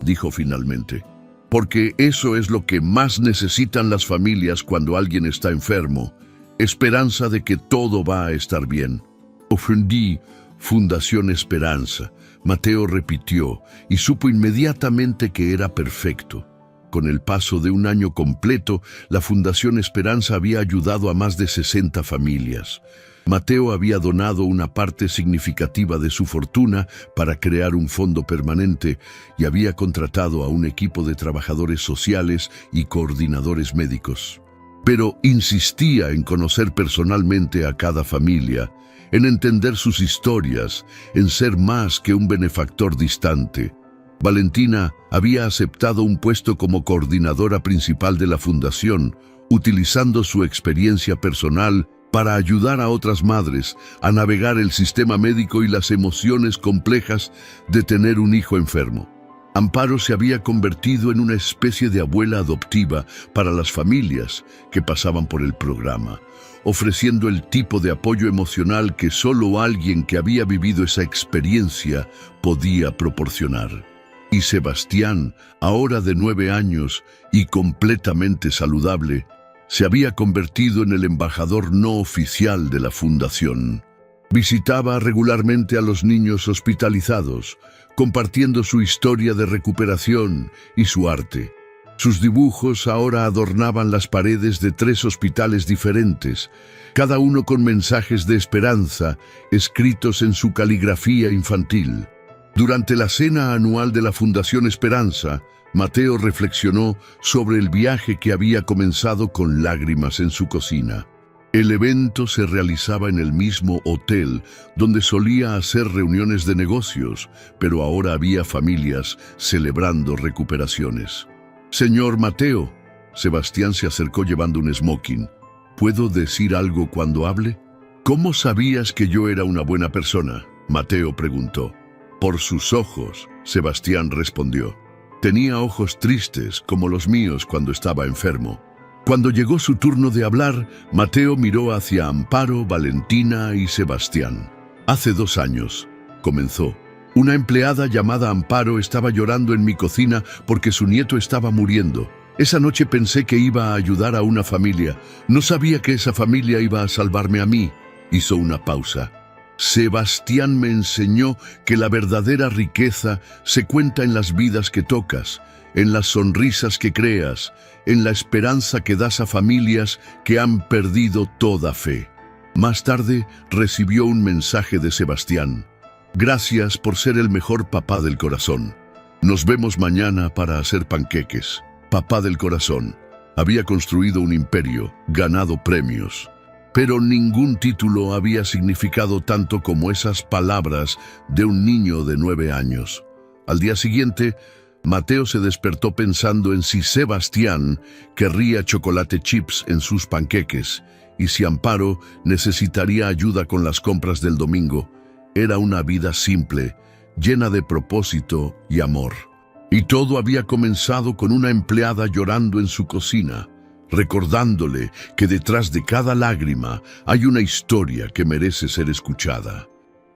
dijo finalmente. «Porque eso es lo que más necesitan las familias cuando alguien está enfermo. Esperanza de que todo va a estar bien». «Ofendí, Fundación Esperanza», Mateo repitió, y supo inmediatamente que era perfecto. Con el paso de un año completo, la Fundación Esperanza había ayudado a más de 60 familias. Mateo había donado una parte significativa de su fortuna para crear un fondo permanente y había contratado a un equipo de trabajadores sociales y coordinadores médicos. Pero insistía en conocer personalmente a cada familia, en entender sus historias, en ser más que un benefactor distante. Valentina había aceptado un puesto como coordinadora principal de la fundación, utilizando su experiencia personal para ayudar a otras madres a navegar el sistema médico y las emociones complejas de tener un hijo enfermo. Amparo se había convertido en una especie de abuela adoptiva para las familias que pasaban por el programa, ofreciendo el tipo de apoyo emocional que solo alguien que había vivido esa experiencia podía proporcionar. Y Sebastián, ahora de 9 años y completamente saludable, se había convertido en el embajador no oficial de la fundación. Visitaba regularmente a los niños hospitalizados, compartiendo su historia de recuperación y su arte. Sus dibujos ahora adornaban las paredes de 3 hospitales diferentes, cada uno con mensajes de esperanza escritos en su caligrafía infantil. Durante la cena anual de la Fundación Esperanza, Mateo reflexionó sobre el viaje que había comenzado con lágrimas en su cocina. El evento se realizaba en el mismo hotel donde solía hacer reuniones de negocios, pero ahora había familias celebrando recuperaciones. «Señor Mateo», Sebastián se acercó llevando un smoking, «¿puedo decir algo cuando hable?». «¿Cómo sabías que yo era una buena persona?», Mateo preguntó. «Por sus ojos», Sebastián respondió. Tenía ojos tristes como los míos cuando estaba enfermo. Cuando llegó su turno de hablar, Mateo miró hacia Amparo, Valentina y Sebastián. «Hace 2 años», comenzó, «una empleada llamada Amparo estaba llorando en mi cocina porque su nieto estaba muriendo. Esa noche pensé que iba a ayudar a una familia. No sabía que esa familia iba a salvarme a mí». Hizo una pausa. «Sebastián me enseñó que la verdadera riqueza se cuenta en las vidas que tocas, en las sonrisas que creas, en la esperanza que das a familias que han perdido toda fe». Más tarde recibió un mensaje de Sebastián. Gracias por ser el mejor papá del corazón. Nos vemos mañana para hacer panqueques. Papá del corazón. Había construido un imperio, ganado premios. Pero ningún título había significado tanto como esas palabras de un niño de 9 años. Al día siguiente, Mateo se despertó pensando en si Sebastián querría chocolate chips en sus panqueques y si Amparo necesitaría ayuda con las compras del domingo. Era una vida simple, llena de propósito y amor. Y todo había comenzado con una empleada llorando en su cocina, recordándole que detrás de cada lágrima hay una historia que merece ser escuchada.